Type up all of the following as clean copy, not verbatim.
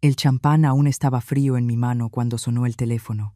El champán aún estaba frío en mi mano cuando sonó el teléfono,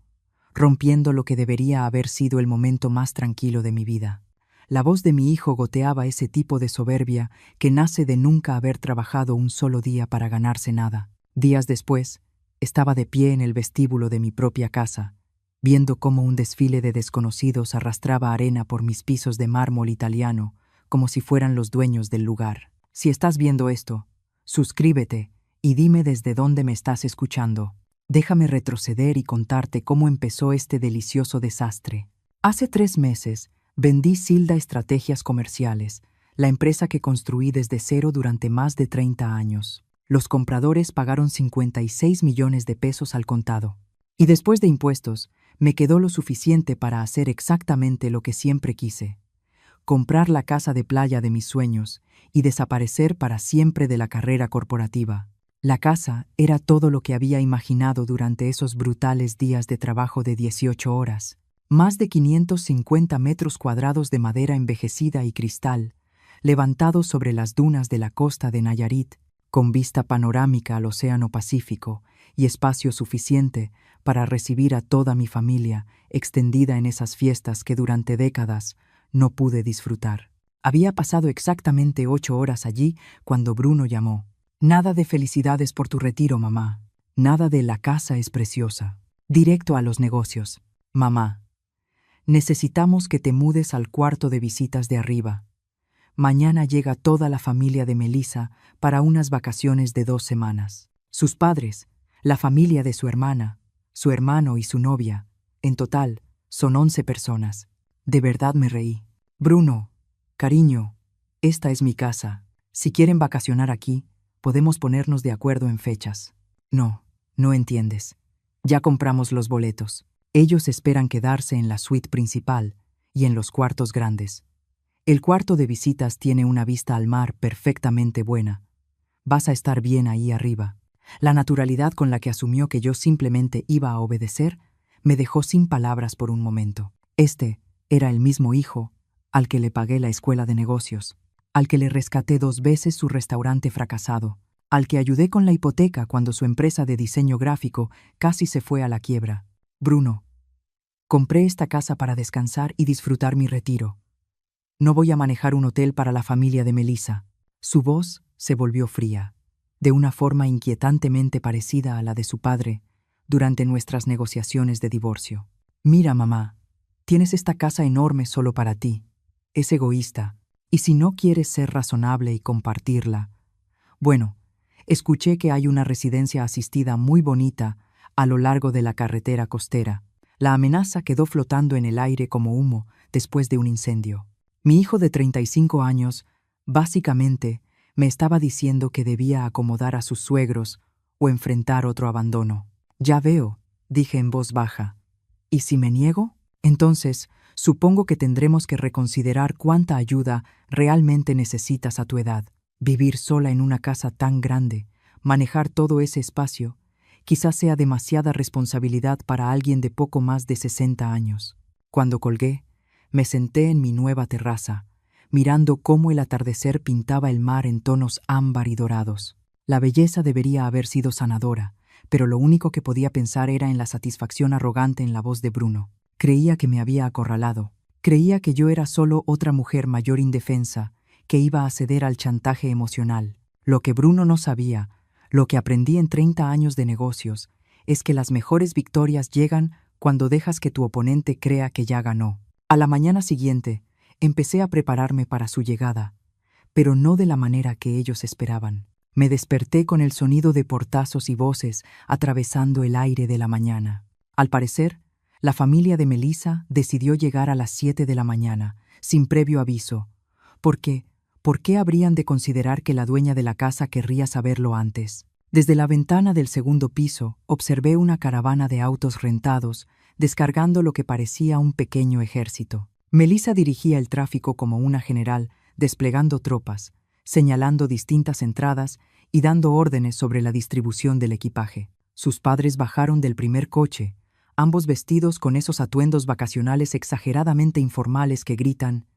rompiendo lo que debería haber sido el momento más tranquilo de mi vida. La voz de mi hijo goteaba ese tipo de soberbia que nace de nunca haber trabajado un solo día para ganarse nada. Días después, estaba de pie en el vestíbulo de mi propia casa, viendo cómo un desfile de desconocidos arrastraba arena por mis pisos de mármol italiano, como si fueran los dueños del lugar. Si estás viendo esto, suscríbete y dime desde dónde me estás escuchando. Déjame retroceder y contarte cómo empezó este delicioso desastre. Hace 3 meses, vendí Silda Estrategias Comerciales, la empresa que construí desde cero durante más de 30 años. Los compradores pagaron 56 millones de pesos al contado. Y después de impuestos, me quedó lo suficiente para hacer exactamente lo que siempre quise: comprar la casa de playa de mis sueños y desaparecer para siempre de la carrera corporativa. La casa era todo lo que había imaginado durante esos brutales días de trabajo de 18 horas. Más de 550 metros cuadrados de madera envejecida y cristal, levantados sobre las dunas de la costa de Nayarit, con vista panorámica al Océano Pacífico y espacio suficiente para recibir a toda mi familia extendida en esas fiestas que durante décadas no pude disfrutar. Había pasado exactamente 8 horas allí cuando Bruno llamó. Nada de felicidades por tu retiro, mamá. Nada de la casa es preciosa. Directo a los negocios. Mamá, necesitamos que te mudes al cuarto de visitas de arriba. Mañana llega toda la familia de Melissa para unas vacaciones de 2 semanas. Sus padres, la familia de su hermana, su hermano y su novia. En total, son 11 personas. De verdad me reí. Bruno, cariño, esta es mi casa. Si quieren vacacionar aquí, podemos ponernos de acuerdo en fechas. No, no entiendes. Ya compramos los boletos. Ellos esperan quedarse en la suite principal y en los cuartos grandes. El cuarto de visitas tiene una vista al mar perfectamente buena. Vas a estar bien ahí arriba. La naturalidad con la que asumió que yo simplemente iba a obedecer me dejó sin palabras por un momento. Este era el mismo hijo al que le pagué la escuela de negocios, al que le rescaté 2 veces su restaurante fracasado, al que ayudé con la hipoteca cuando su empresa de diseño gráfico casi se fue a la quiebra. Bruno, compré esta casa para descansar y disfrutar mi retiro. No voy a manejar un hotel para la familia de Melissa. Su voz se volvió fría, de una forma inquietantemente parecida a la de su padre durante nuestras negociaciones de divorcio. Mira, mamá, tienes esta casa enorme solo para ti. Es egoísta, y si no quieres ser razonable y compartirla... Bueno, escuché que hay una residencia asistida muy bonita a lo largo de la carretera costera. La amenaza quedó flotando en el aire como humo después de un incendio. Mi hijo de 35 años, básicamente, me estaba diciendo que debía acomodar a sus suegros o enfrentar otro abandono. Ya veo, dije en voz baja. ¿Y si me niego? Entonces, supongo que tendremos que reconsiderar cuánta ayuda realmente necesitas a tu edad. Vivir sola en una casa tan grande, manejar todo ese espacio, quizás sea demasiada responsabilidad para alguien de poco más de 60 años. Cuando colgué, me senté en mi nueva terraza, mirando cómo el atardecer pintaba el mar en tonos ámbar y dorados. La belleza debería haber sido sanadora, pero lo único que podía pensar era en la satisfacción arrogante en la voz de Bruno. Creía que me había acorralado. Creía que yo era solo otra mujer mayor indefensa que iba a ceder al chantaje emocional. Lo que Bruno no sabía, lo que aprendí en 30 años de negocios, es que las mejores victorias llegan cuando dejas que tu oponente crea que ya ganó. A la mañana siguiente, empecé a prepararme para su llegada, pero no de la manera que ellos esperaban. Me desperté con el sonido de portazos y voces atravesando el aire de la mañana. Al parecer, la familia de Melissa decidió llegar a las 7 de la mañana, sin previo aviso. ¿Por qué? ¿Por qué habrían de considerar que la dueña de la casa querría saberlo antes? Desde la ventana del segundo piso, observé una caravana de autos rentados, descargando lo que parecía un pequeño ejército. Melissa dirigía el tráfico como una general, desplegando tropas, señalando distintas entradas y dando órdenes sobre la distribución del equipaje. Sus padres bajaron del primer coche, ambos vestidos con esos atuendos vacacionales exageradamente informales que gritan: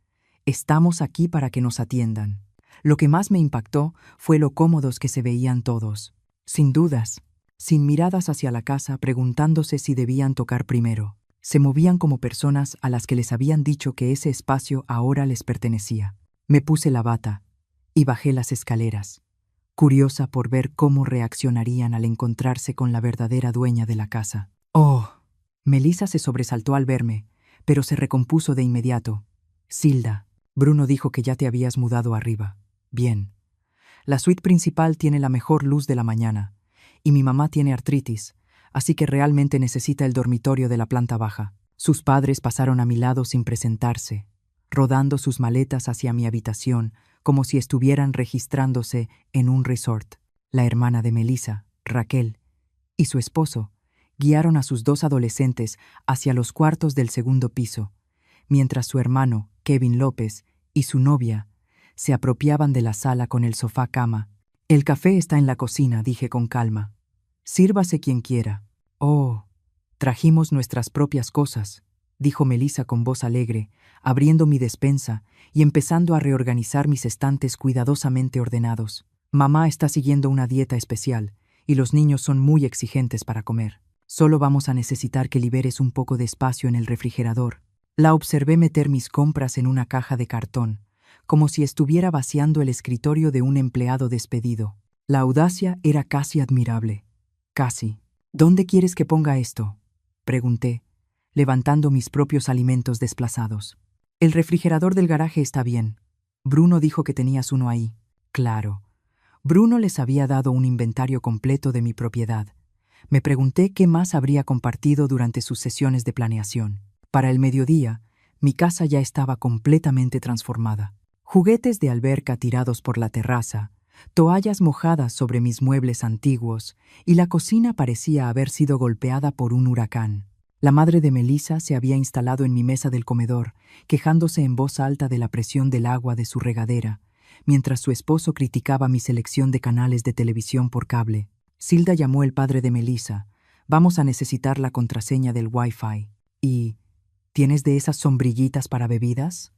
«Estamos aquí para que nos atiendan». Lo que más me impactó fue lo cómodos que se veían todos. Sin dudas, sin miradas hacia la casa, preguntándose si debían tocar primero. Se movían como personas a las que les habían dicho que ese espacio ahora les pertenecía. Me puse la bata y bajé las escaleras, curiosa por ver cómo reaccionarían al encontrarse con la verdadera dueña de la casa. ¡Oh! Melissa se sobresaltó al verme, pero se recompuso de inmediato. Silda, Bruno dijo que ya te habías mudado arriba. Bien. La suite principal tiene la mejor luz de la mañana, y mi mamá tiene artritis, así que realmente necesita el dormitorio de la planta baja. Sus padres pasaron a mi lado sin presentarse, rodando sus maletas hacia mi habitación como si estuvieran registrándose en un resort. La hermana de Melissa, Raquel, y su esposo guiaron a sus dos adolescentes hacia los cuartos del segundo piso, mientras su hermano, Kevin López, y su novia se apropiaban de la sala con el sofá-cama. El café está en la cocina, dije con calma. Sírvase quien quiera. Oh, trajimos nuestras propias cosas, dijo Melissa con voz alegre, abriendo mi despensa y empezando a reorganizar mis estantes cuidadosamente ordenados. Mamá está siguiendo una dieta especial y los niños son muy exigentes para comer. Solo vamos a necesitar que liberes un poco de espacio en el refrigerador. La observé meter mis compras en una caja de cartón, como si estuviera vaciando el escritorio de un empleado despedido. La audacia era casi admirable. Casi. ¿Dónde quieres que ponga esto?, pregunté, levantando mis propios alimentos desplazados. El refrigerador del garaje está bien. Bruno dijo que tenías uno ahí. Claro. Bruno les había dado un inventario completo de mi propiedad. Me pregunté qué más habría compartido durante sus sesiones de planeación. Para el mediodía, mi casa ya estaba completamente transformada. Juguetes de alberca tirados por la terraza, toallas mojadas sobre mis muebles antiguos, y la cocina parecía haber sido golpeada por un huracán. La madre de Melissa se había instalado en mi mesa del comedor, quejándose en voz alta de la presión del agua de su regadera, mientras su esposo criticaba mi selección de canales de televisión por cable. Silda llamó el padre de Melissa. Vamos a necesitar la contraseña del Wi-Fi. ¿Y tienes de esas sombrillitas para bebidas?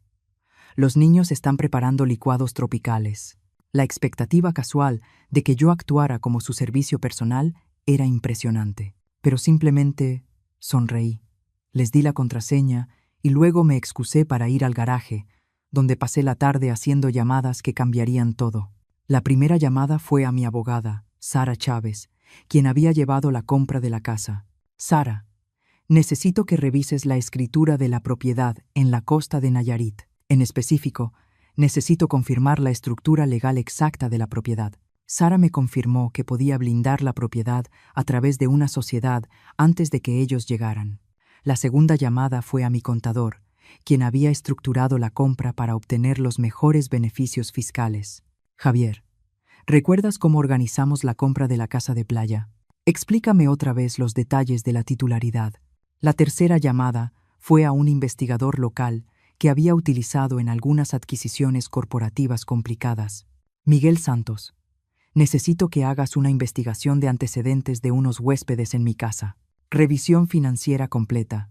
Los niños están preparando licuados tropicales. La expectativa casual de que yo actuara como su servicio personal era impresionante, pero simplemente sonreí. Les di la contraseña y luego me excusé para ir al garaje, donde pasé la tarde haciendo llamadas que cambiarían todo. La primera llamada fue a mi abogada, Sara Chávez, quien había llevado la compra de la casa. Sara, necesito que revises la escritura de la propiedad en la costa de Nayarit. En específico, necesito confirmar la estructura legal exacta de la propiedad. Sara me confirmó que podía blindar la propiedad a través de una sociedad antes de que ellos llegaran. La segunda llamada fue a mi contador, quien había estructurado la compra para obtener los mejores beneficios fiscales. Javier, ¿recuerdas cómo organizamos la compra de la casa de playa? Explícame otra vez los detalles de la titularidad. La tercera llamada fue a un investigador local que había utilizado en algunas adquisiciones corporativas complicadas. Miguel Santos, necesito que hagas una investigación de antecedentes de unos huéspedes en mi casa, revisión financiera completa,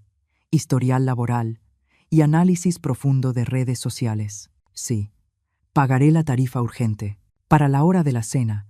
historial laboral y análisis profundo de redes sociales. Sí, pagaré la tarifa urgente. Para la hora de la cena,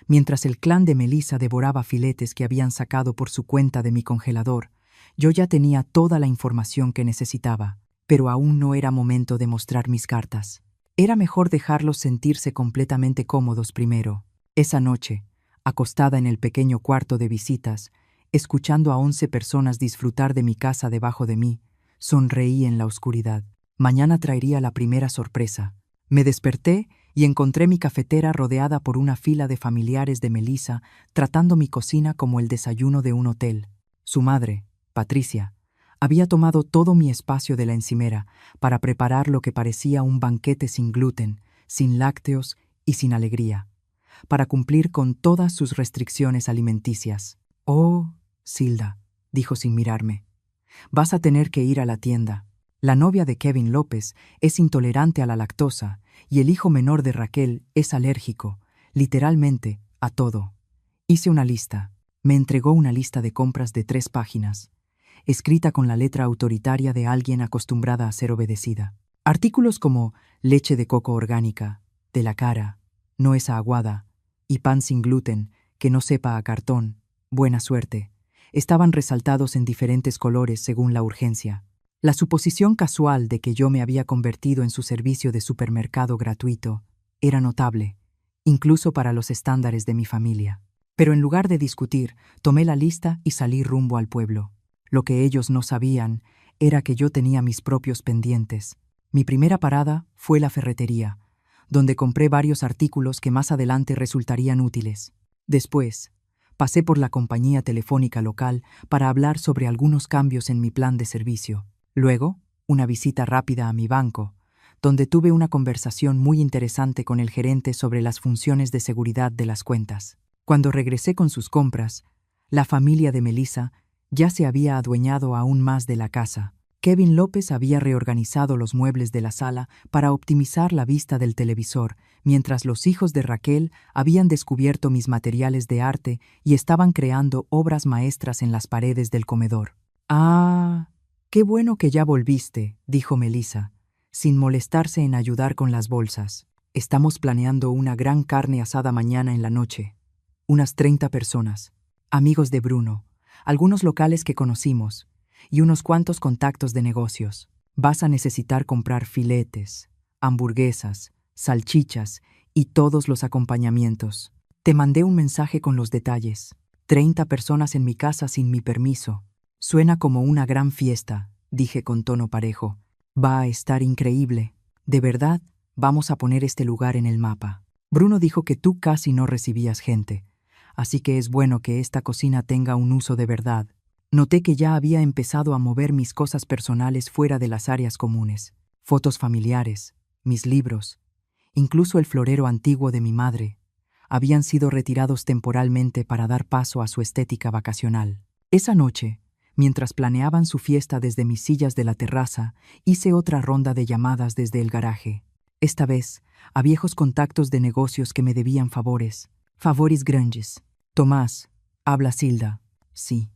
mientras el clan de Melissa devoraba filetes que habían sacado por su cuenta de mi congelador, yo ya tenía toda la información que necesitaba. Pero aún no era momento de mostrar mis cartas. Era mejor dejarlos sentirse completamente cómodos primero. Esa noche, acostada en el pequeño cuarto de visitas, escuchando a 11 personas disfrutar de mi casa debajo de mí, sonreí en la oscuridad. Mañana traería la primera sorpresa. Me desperté y encontré mi cafetera rodeada por una fila de familiares de Melissa, tratando mi cocina como el desayuno de un hotel. Su madre, Patricia, había tomado todo mi espacio de la encimera para preparar lo que parecía un banquete sin gluten, sin lácteos y sin alegría, para cumplir con todas sus restricciones alimenticias. «Oh, Silda», dijo sin mirarme, «vas a tener que ir a la tienda. La novia de Kevin López es intolerante a la lactosa y el hijo menor de Raquel es alérgico, literalmente, a todo». Hice una lista. Me entregó una lista de compras de 3 páginas. Escrita con la letra autoritaria de alguien acostumbrada a ser obedecida. Artículos como leche de coco orgánica, de la cara, nuez aguada y pan sin gluten que no sepa a cartón, buena suerte, estaban resaltados en diferentes colores según la urgencia. La suposición casual de que yo me había convertido en su servicio de supermercado gratuito era notable, incluso para los estándares de mi familia. Pero en lugar de discutir, tomé la lista y salí rumbo al pueblo. Lo que ellos no sabían era que yo tenía mis propios pendientes. Mi primera parada fue la ferretería, donde compré varios artículos que más adelante resultarían útiles. Después, pasé por la compañía telefónica local para hablar sobre algunos cambios en mi plan de servicio. Luego, una visita rápida a mi banco, donde tuve una conversación muy interesante con el gerente sobre las funciones de seguridad de las cuentas. Cuando regresé con sus compras, la familia de Melissa ya se había adueñado aún más de la casa. Kevin López había reorganizado los muebles de la sala para optimizar la vista del televisor, mientras los hijos de Raquel habían descubierto mis materiales de arte y estaban creando obras maestras en las paredes del comedor. «Ah, qué bueno que ya volviste», dijo Melissa, sin molestarse en ayudar con las bolsas. «Estamos planeando una gran carne asada mañana en la noche. Unas 30 personas, amigos de Bruno, algunos locales que conocimos, y unos cuantos contactos de negocios. Vas a necesitar comprar filetes, hamburguesas, salchichas y todos los acompañamientos. Te mandé un mensaje con los detalles. 30 personas en mi casa sin mi permiso. Suena como una gran fiesta», dije con tono parejo. «Va a estar increíble. De verdad, vamos a poner este lugar en el mapa. Bruno dijo que tú casi no recibías gente, así que es bueno que esta cocina tenga un uso de verdad». Noté que ya había empezado a mover mis cosas personales fuera de las áreas comunes. Fotos familiares, mis libros, incluso el florero antiguo de mi madre, habían sido retirados temporalmente para dar paso a su estética vacacional. Esa noche, mientras planeaban su fiesta desde mis sillas de la terraza, hice otra ronda de llamadas desde el garaje. Esta vez, a viejos contactos de negocios que me debían favores. «Favores grandes. Tomás, habla Silda. Sí.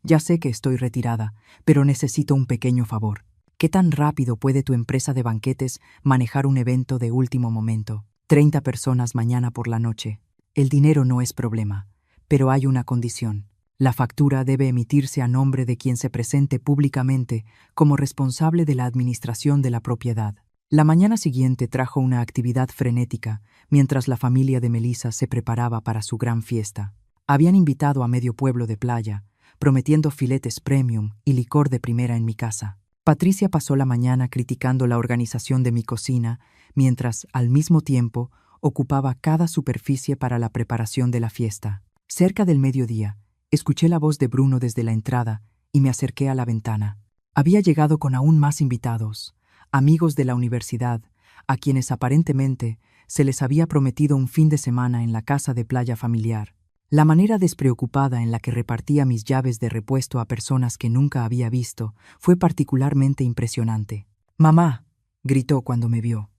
Ya sé que estoy retirada, pero necesito un pequeño favor. ¿Qué tan rápido puede tu empresa de banquetes manejar un evento de último momento? 30 personas mañana por la noche. El dinero no es problema, pero hay una condición. La factura debe emitirse a nombre de quien se presente públicamente como responsable de la administración de la propiedad». La mañana siguiente trajo una actividad frenética, mientras la familia de Melissa se preparaba para su gran fiesta. Habían invitado a medio pueblo de Playa, prometiendo filetes premium y licor de primera en mi casa. Patricia pasó la mañana criticando la organización de mi cocina, mientras, al mismo tiempo, ocupaba cada superficie para la preparación de la fiesta. Cerca del mediodía, escuché la voz de Bruno desde la entrada y me acerqué a la ventana. Había llegado con aún más invitados, amigos de la universidad, a quienes aparentemente se les había prometido un fin de semana en la casa de playa familiar. La manera despreocupada en la que repartía mis llaves de repuesto a personas que nunca había visto fue particularmente impresionante. «Mamá», gritó cuando me vio.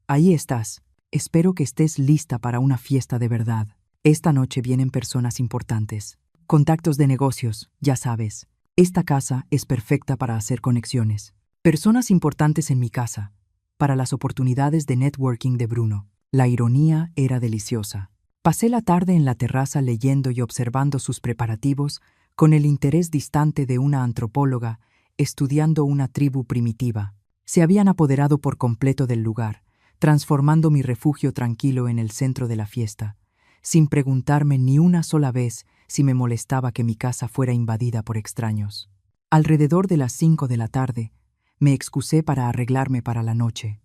«Ahí estás. Espero que estés lista para una fiesta de verdad. Esta noche vienen personas importantes. Contactos de negocios, ya sabes. Esta casa es perfecta para hacer conexiones. Personas importantes en mi casa, para las oportunidades de networking de Bruno». La ironía era deliciosa. Pasé la tarde en la terraza leyendo y observando sus preparativos con el interés distante de una antropóloga estudiando una tribu primitiva. Se habían apoderado por completo del lugar, transformando mi refugio tranquilo en el centro de la fiesta, sin preguntarme ni una sola vez si me molestaba que mi casa fuera invadida por extraños. Alrededor de las 5 de la tarde, me excusé para arreglarme para la noche.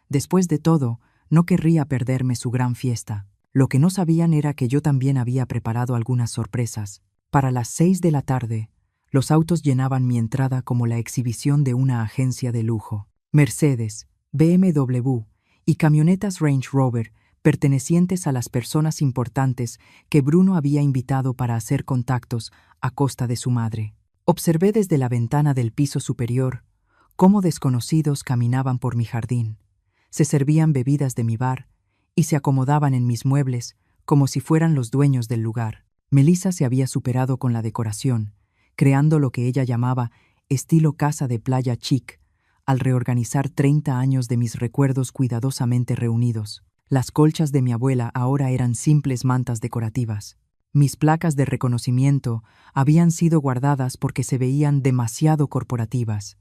Después de todo, no querría perderme su gran fiesta. Lo que no sabían era que yo también había preparado algunas sorpresas. Para las 6 de la tarde, los autos llenaban mi entrada como la exhibición de una agencia de lujo. Mercedes, BMW y camionetas Range Rover pertenecientes a las personas importantes que Bruno había invitado para hacer contactos a costa de su madre. Observé desde la ventana del piso superior cómo desconocidos caminaban por mi jardín, se servían bebidas de mi bar y se acomodaban en mis muebles como si fueran los dueños del lugar. Melissa se había superado con la decoración, creando lo que ella llamaba estilo casa de playa chic, al reorganizar 30 años de mis recuerdos cuidadosamente reunidos. Las colchas de mi abuela ahora eran simples mantas decorativas. Mis placas de reconocimiento habían sido guardadas porque se veían demasiado corporativas,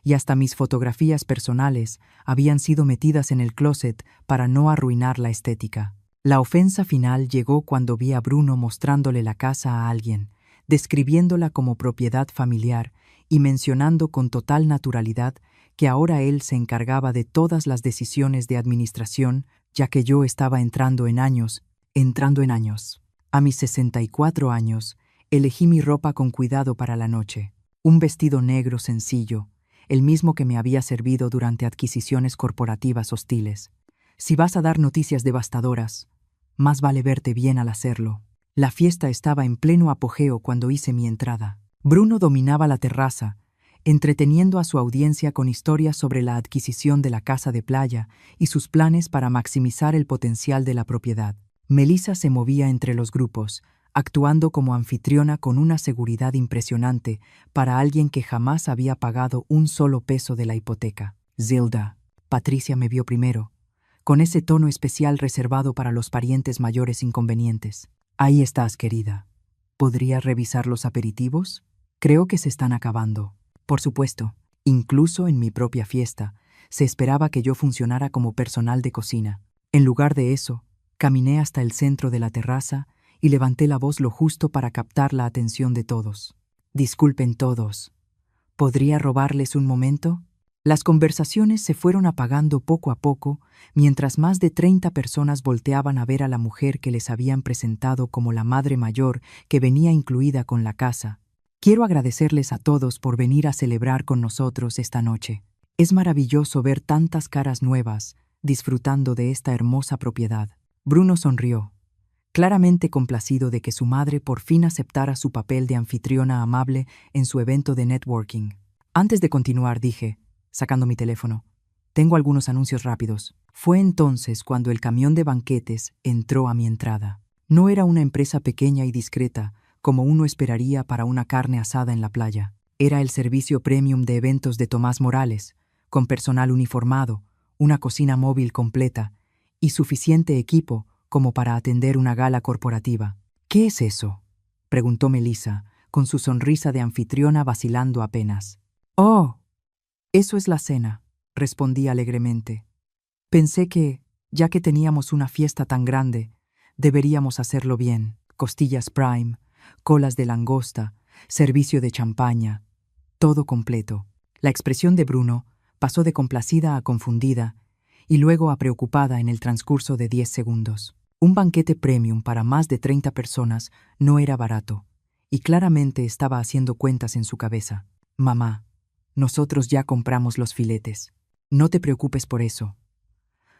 y hasta mis fotografías personales habían sido metidas en el closet para no arruinar la estética. La ofensa final llegó cuando vi a Bruno mostrándole la casa a alguien, describiéndola como propiedad familiar y mencionando con total naturalidad que ahora él se encargaba de todas las decisiones de administración, ya que yo estaba entrando en años. A mis 64 años, elegí mi ropa con cuidado para la noche. Un vestido negro sencillo, el mismo que me había servido durante adquisiciones corporativas hostiles. Si vas a dar noticias devastadoras, más vale verte bien al hacerlo. La fiesta estaba en pleno apogeo cuando hice mi entrada. Bruno dominaba la terraza, entreteniendo a su audiencia con historias sobre la adquisición de la casa de playa y sus planes para maximizar el potencial de la propiedad. Melissa se movía entre los grupos, actuando como anfitriona con una seguridad impresionante para alguien que jamás había pagado un solo peso de la hipoteca. Zilda, Patricia me vio primero, con ese tono especial reservado para los parientes mayores inconvenientes. Ahí estás, querida. ¿Podrías revisar los aperitivos? Creo que se están acabando. Por supuesto, incluso en mi propia fiesta, se esperaba que yo funcionara como personal de cocina. En lugar de eso, caminé hasta el centro de la terraza y levanté la voz lo justo para captar la atención de todos. Disculpen todos. ¿Podría robarles un momento? Las conversaciones se fueron apagando poco a poco, mientras más de 30 personas volteaban a ver a la mujer que les habían presentado como la madre mayor que venía incluida con la casa. Quiero agradecerles a todos por venir a celebrar con nosotros esta noche. Es maravilloso ver tantas caras nuevas disfrutando de esta hermosa propiedad. Bruno sonrió, claramente complacido de que su madre por fin aceptara su papel de anfitriona amable en su evento de networking. Antes de continuar, dije, sacando mi teléfono, tengo algunos anuncios rápidos. Fue entonces cuando el camión de banquetes entró a mi entrada. No era una empresa pequeña y discreta, como uno esperaría para una carne asada en la playa. Era el servicio premium de eventos de Tomás Morales, con personal uniformado, una cocina móvil completa y suficiente equipo como para atender una gala corporativa. ¿Qué es eso?, preguntó Melissa, con su sonrisa de anfitriona vacilando apenas. «Oh, eso es la cena», respondí alegremente. Pensé que, ya que teníamos una fiesta tan grande, deberíamos hacerlo bien. Costillas prime, colas de langosta, servicio de champaña, todo completo. La expresión de Bruno pasó de complacida a confundida y luego a preocupada en el transcurso de 10 segundos. Un banquete premium para más de 30 personas no era barato, y claramente estaba haciendo cuentas en su cabeza. «Mamá, nosotros ya compramos los filetes. No te preocupes por eso.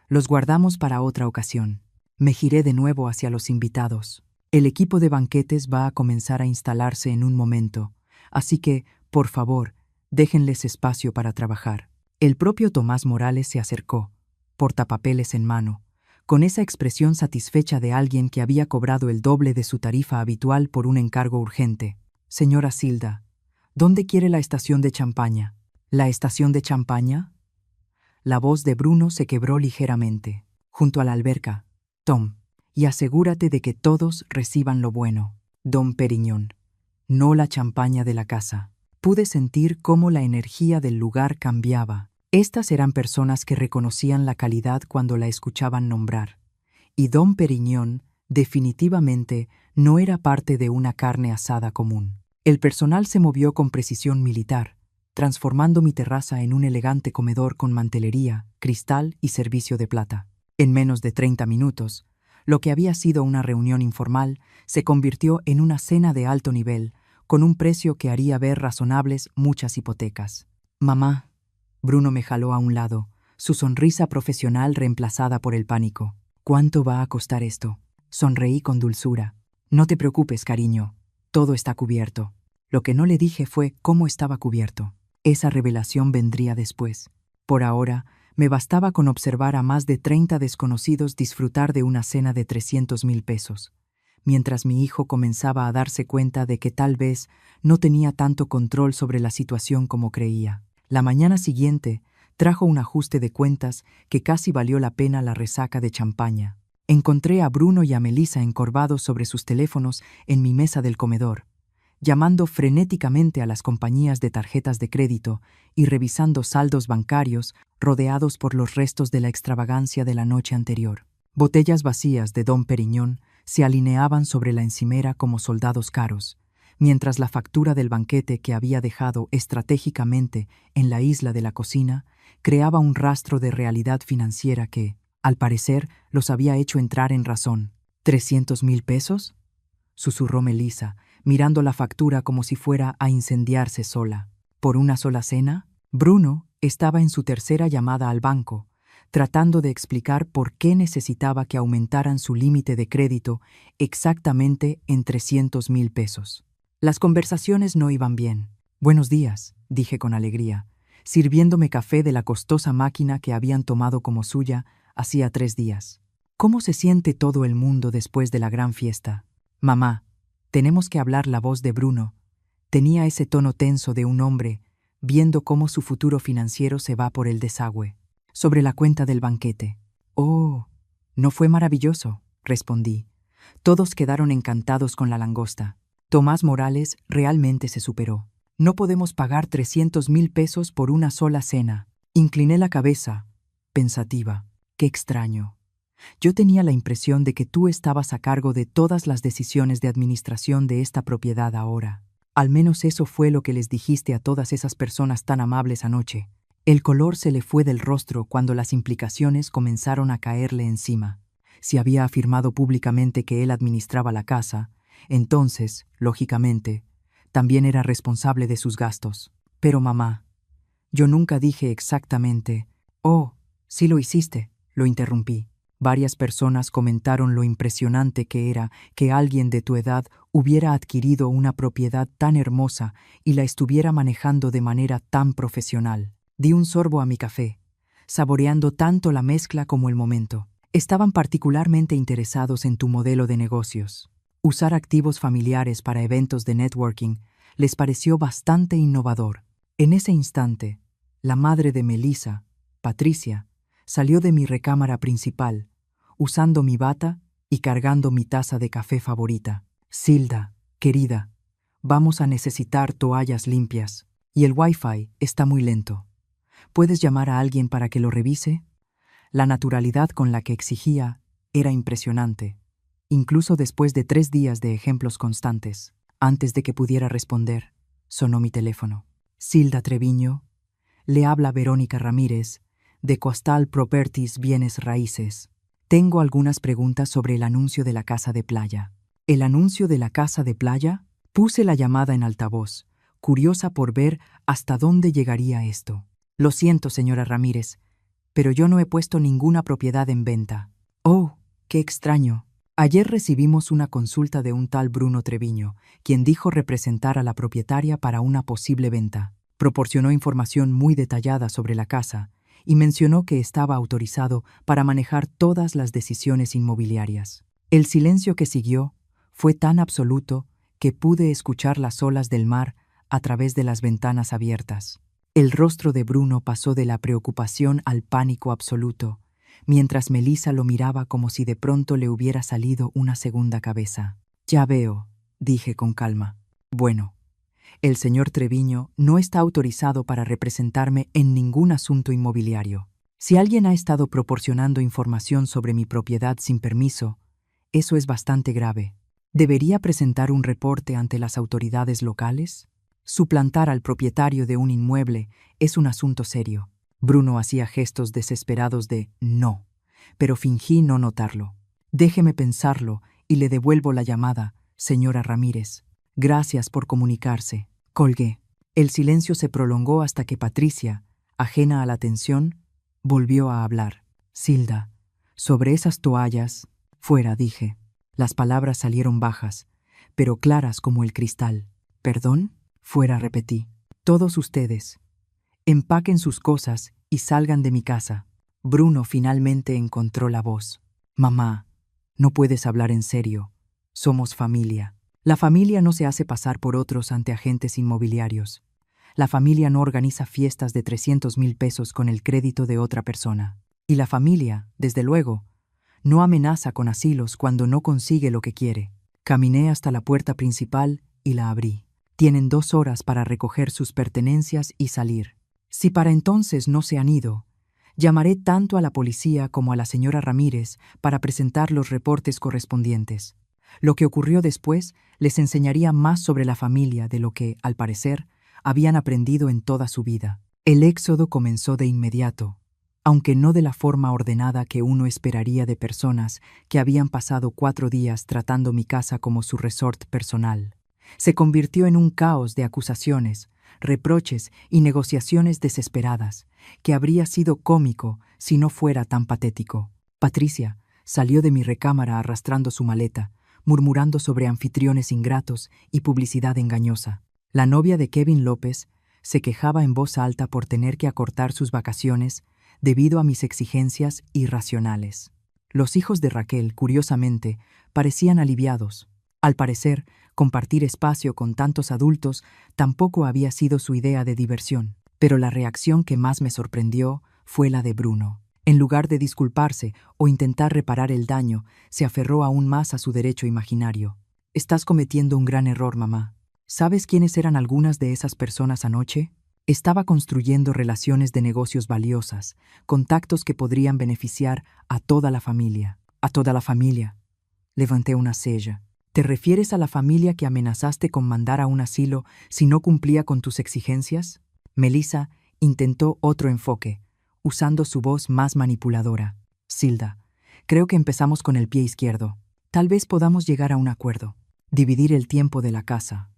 Los guardamos para otra ocasión». Me giré de nuevo hacia los invitados. El equipo de banquetes va a comenzar a instalarse en un momento, así que, por favor, déjenles espacio para trabajar. El propio Tomás Morales se acercó, portapapeles en mano, con esa expresión satisfecha de alguien que había cobrado el doble de su tarifa habitual por un encargo urgente. «Señora Zilda, ¿dónde quiere la estación de champaña?» «¿La estación de champaña?» La voz de Bruno se quebró ligeramente. «Junto a la alberca, Tom, y asegúrate de que todos reciban lo bueno. Dom Perignon, no la champaña de la casa». Pude sentir cómo la energía del lugar cambiaba. Estas eran personas que reconocían la calidad cuando la escuchaban nombrar. Y Dom Perignon definitivamente no era parte de una carne asada común. El personal se movió con precisión militar, transformando mi terraza en un elegante comedor con mantelería, cristal y servicio de plata. En menos de 30 minutos, lo que había sido una reunión informal se convirtió en una cena de alto nivel, con un precio que haría ver razonables muchas hipotecas. «Mamá», Bruno me jaló a un lado, su sonrisa profesional reemplazada por el pánico. «¿Cuánto va a costar esto?» Sonreí con dulzura. «No te preocupes, cariño, todo está cubierto». Lo que no le dije fue cómo estaba cubierto. Esa revelación vendría después. Por ahora, me bastaba con observar a más de 30 desconocidos disfrutar de una cena de 300,000 pesos, mientras mi hijo comenzaba a darse cuenta de que tal vez no tenía tanto control sobre la situación como creía. La mañana siguiente trajo un ajuste de cuentas que casi valió la pena la resaca de champaña. Encontré a Bruno y a Melissa encorvados sobre sus teléfonos en mi mesa del comedor, llamando frenéticamente a las compañías de tarjetas de crédito y revisando saldos bancarios rodeados por los restos de la extravagancia de la noche anterior. Botellas vacías de Dom Perignon se alineaban sobre la encimera como soldados caros, mientras la factura del banquete que había dejado estratégicamente en la isla de la cocina creaba un rastro de realidad financiera que, al parecer, los había hecho entrar en razón. ¿300,000 pesos? Susurró Melissa, mirando la factura como si fuera a incendiarse sola. ¿Por una sola cena? Bruno estaba en su tercera llamada al banco, tratando de explicar por qué necesitaba que aumentaran su límite de crédito exactamente en 300,000 pesos. Las conversaciones no iban bien. «Buenos días», dije con alegría, sirviéndome café de la costosa máquina que habían tomado como suya hacía 3 días. «¿Cómo se siente todo el mundo después de la gran fiesta?» «Mamá, tenemos que hablar». La voz de Bruno tenía ese tono tenso de un hombre viendo cómo su futuro financiero se va por el desagüe. «Sobre la cuenta del banquete». «Oh, ¿no fue maravilloso?», respondí. Todos quedaron encantados con la langosta. Tomás Morales realmente se superó. «No podemos pagar 300,000 pesos por una sola cena». Incliné la cabeza, pensativa. «Qué extraño. Yo tenía la impresión de que tú estabas a cargo de todas las decisiones de administración de esta propiedad ahora. Al menos eso fue lo que les dijiste a todas esas personas tan amables anoche». El color se le fue del rostro cuando las implicaciones comenzaron a caerle encima. Si había afirmado públicamente que él administraba la casa, entonces, lógicamente, también era responsable de sus gastos. «Pero mamá, yo nunca dije exactamente». «Oh, sí lo hiciste», lo interrumpí. Varias personas comentaron lo impresionante que era que alguien de tu edad hubiera adquirido una propiedad tan hermosa y la estuviera manejando de manera tan profesional. Di un sorbo a mi café, saboreando tanto la mezcla como el momento. Estaban particularmente interesados en tu modelo de negocios. Usar activos familiares para eventos de networking les pareció bastante innovador. En ese instante, la madre de Melissa, Patricia, salió de mi recámara principal, usando mi bata y cargando mi taza de café favorita. «Silda, querida, vamos a necesitar toallas limpias y el Wi-Fi está muy lento. ¿Puedes llamar a alguien para que lo revise?» La naturalidad con la que exigía era impresionante, incluso después de 3 días de ejemplos constantes. Antes de que pudiera responder, sonó mi teléfono. «Silda Treviño, le habla Verónica Ramírez, de Coastal Properties Bienes Raíces. Tengo algunas preguntas sobre el anuncio de la casa de playa». «¿El anuncio de la casa de playa?» Puse la llamada en altavoz, curiosa por ver hasta dónde llegaría esto. «Lo siento, señora Ramírez, pero yo no he puesto ninguna propiedad en venta». «Oh, qué extraño. Ayer recibimos una consulta de un tal Bruno Treviño, quien dijo representar a la propietaria para una posible venta. Proporcionó información muy detallada sobre la casa y mencionó que estaba autorizado para manejar todas las decisiones inmobiliarias». El silencio que siguió fue tan absoluto que pude escuchar las olas del mar a través de las ventanas abiertas. El rostro de Bruno pasó de la preocupación al pánico absoluto, mientras Melissa lo miraba como si de pronto le hubiera salido una segunda cabeza. «Ya veo», dije con calma. «Bueno, el señor Treviño no está autorizado para representarme en ningún asunto inmobiliario. Si alguien ha estado proporcionando información sobre mi propiedad sin permiso, eso es bastante grave. ¿Debería presentar un reporte ante las autoridades locales? Suplantar al propietario de un inmueble es un asunto serio». Bruno hacía gestos desesperados de «no», pero fingí no notarlo. «Déjeme pensarlo y le devuelvo la llamada, señora Ramírez. Gracias por comunicarse». Colgué. El silencio se prolongó hasta que Patricia, ajena a la tensión, volvió a hablar. «Silda, sobre esas toallas...». «Fuera», dije. Las palabras salieron bajas, pero claras como el cristal. «¿Perdón?». «Fuera», repetí. «Todos ustedes. Empaquen sus cosas y salgan de mi casa». Bruno finalmente encontró la voz. «Mamá, no puedes hablar en serio. Somos familia. La familia no se hace pasar por otros ante agentes inmobiliarios. La familia no organiza fiestas de 300,000 pesos con el crédito de otra persona. Y la familia, desde luego, No amenaza con asilos cuando no consigue lo que quiere. Caminé hasta la puerta principal y la abrí. Tienen 2 horas para recoger sus pertenencias y salir. Si para entonces no se han ido, llamaré tanto a la policía como a la señora Ramírez para presentar los reportes correspondientes. Lo que ocurrió después les enseñaría más sobre la familia de lo que, al parecer, habían aprendido en toda su vida. El éxodo comenzó de inmediato, aunque no de la forma ordenada que uno esperaría de personas que habían pasado 4 días tratando mi casa como su resort personal. Se convirtió en un caos de acusaciones, reproches y negociaciones desesperadas, que habría sido cómico si no fuera tan patético. Patricia salió de mi recámara arrastrando su maleta, murmurando sobre anfitriones ingratos y publicidad engañosa. La novia de Kevin López se quejaba en voz alta por tener que acortar sus vacaciones debido a mis exigencias irracionales. Los hijos de Raquel, curiosamente, parecían aliviados. Al parecer, compartir espacio con tantos adultos tampoco había sido su idea de diversión. Pero la reacción que más me sorprendió fue la de Bruno. En lugar de disculparse o intentar reparar el daño, se aferró aún más a su derecho imaginario. «Estás cometiendo un gran error, mamá. ¿Sabes quiénes eran algunas de esas personas anoche? Estaba construyendo relaciones de negocios valiosas, contactos que podrían beneficiar a toda la familia». «¿A toda la familia?». Levanté una ceja. «¿Te refieres a la familia que amenazaste con mandar a un asilo si no cumplía con tus exigencias?». Melissa intentó otro enfoque, usando su voz más manipuladora. «Silda, creo que empezamos con el pie izquierdo. Tal vez podamos llegar a un acuerdo. Dividir el tiempo de la casa.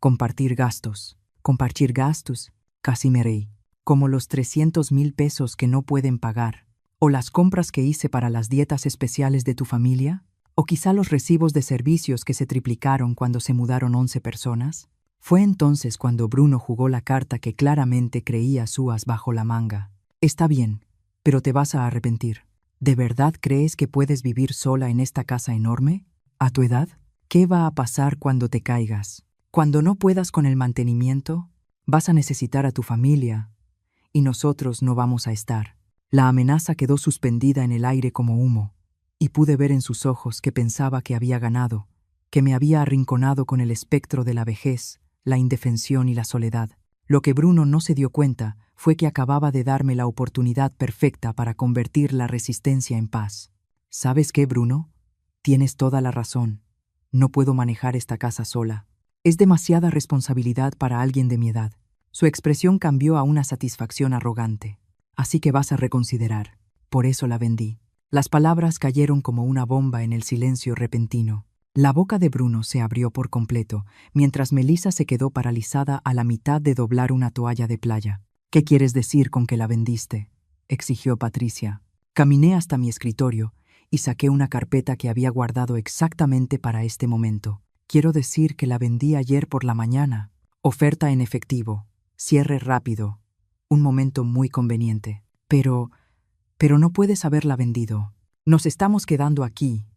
Compartir gastos». «Compartir gastos», casi me reí. «Como los 300,000 pesos que no pueden pagar. ¿O las compras que hice para las dietas especiales de tu familia? ¿O quizá los recibos de servicios que se triplicaron cuando se mudaron 11 personas?» Fue entonces cuando Bruno jugó la carta que claramente creía Suas bajo la manga. «Está bien, pero te vas a arrepentir. ¿De verdad crees que puedes vivir sola en esta casa enorme? ¿A tu edad? ¿Qué va a pasar cuando te caigas? Cuando no puedas con el mantenimiento, vas a necesitar a tu familia, y nosotros no vamos a estar». La amenaza quedó suspendida en el aire como humo, y pude ver en sus ojos que pensaba que había ganado, que me había arrinconado con el espectro de la vejez, la indefensión y la soledad. Lo que Bruno no se dio cuenta fue que acababa de darme la oportunidad perfecta para convertir la resistencia en paz. «¿Sabes qué, Bruno? Tienes toda la razón. No puedo manejar esta casa sola. Es demasiada responsabilidad para alguien de mi edad». Su expresión cambió a una satisfacción arrogante. «Así que vas a reconsiderar. Por eso la vendí». Las palabras cayeron como una bomba en el silencio repentino. La boca de Bruno se abrió por completo, mientras Melissa se quedó paralizada a la mitad de doblar una toalla de playa. «¿Qué quieres decir con que la vendiste?», exigió Patricia. Caminé hasta mi escritorio y saqué una carpeta que había guardado exactamente para este momento. «Quiero decir que la vendí ayer por la mañana. Oferta en efectivo. Cierre rápido. Un momento muy conveniente. Pero no puedes haberla vendido. Nos estamos quedando aquí.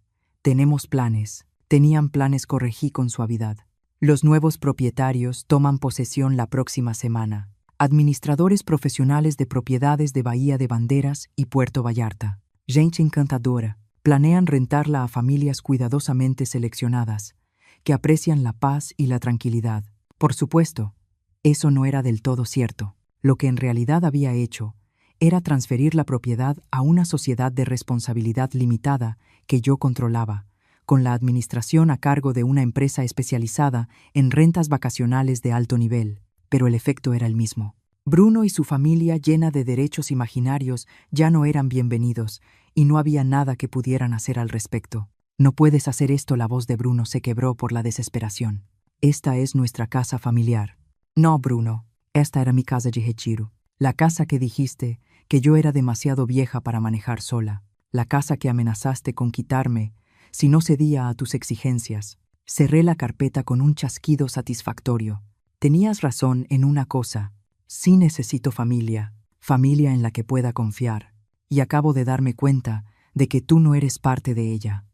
Tenemos planes». Tenían planes, corregí con suavidad. «Los nuevos propietarios toman posesión la próxima semana. Administradores profesionales de propiedades de Bahía de Banderas y Puerto Vallarta. Gente encantadora. Planean rentarla a familias cuidadosamente seleccionadas, que aprecian la paz y la tranquilidad». Por supuesto, eso no era del todo cierto. Lo que en realidad había hecho era transferir la propiedad a una sociedad de responsabilidad limitada que yo controlaba, con la administración a cargo de una empresa especializada en rentas vacacionales de alto nivel, pero el efecto era el mismo. Bruno y su familia, llena de derechos imaginarios, ya no eran bienvenidos, y no había nada que pudieran hacer al respecto. «No puedes hacer esto», la voz de Bruno se quebró por la desesperación. «Esta es nuestra casa familiar». «No, Bruno, esta era mi casa de retiro. La casa que dijiste que yo era demasiado vieja para manejar sola. La casa que amenazaste con quitarme si no cedía a tus exigencias». Cerré la carpeta con un chasquido satisfactorio. «Tenías razón en una cosa. Sí necesito familia, familia en la que pueda confiar, y acabo de darme cuenta de que tú no eres parte de ella».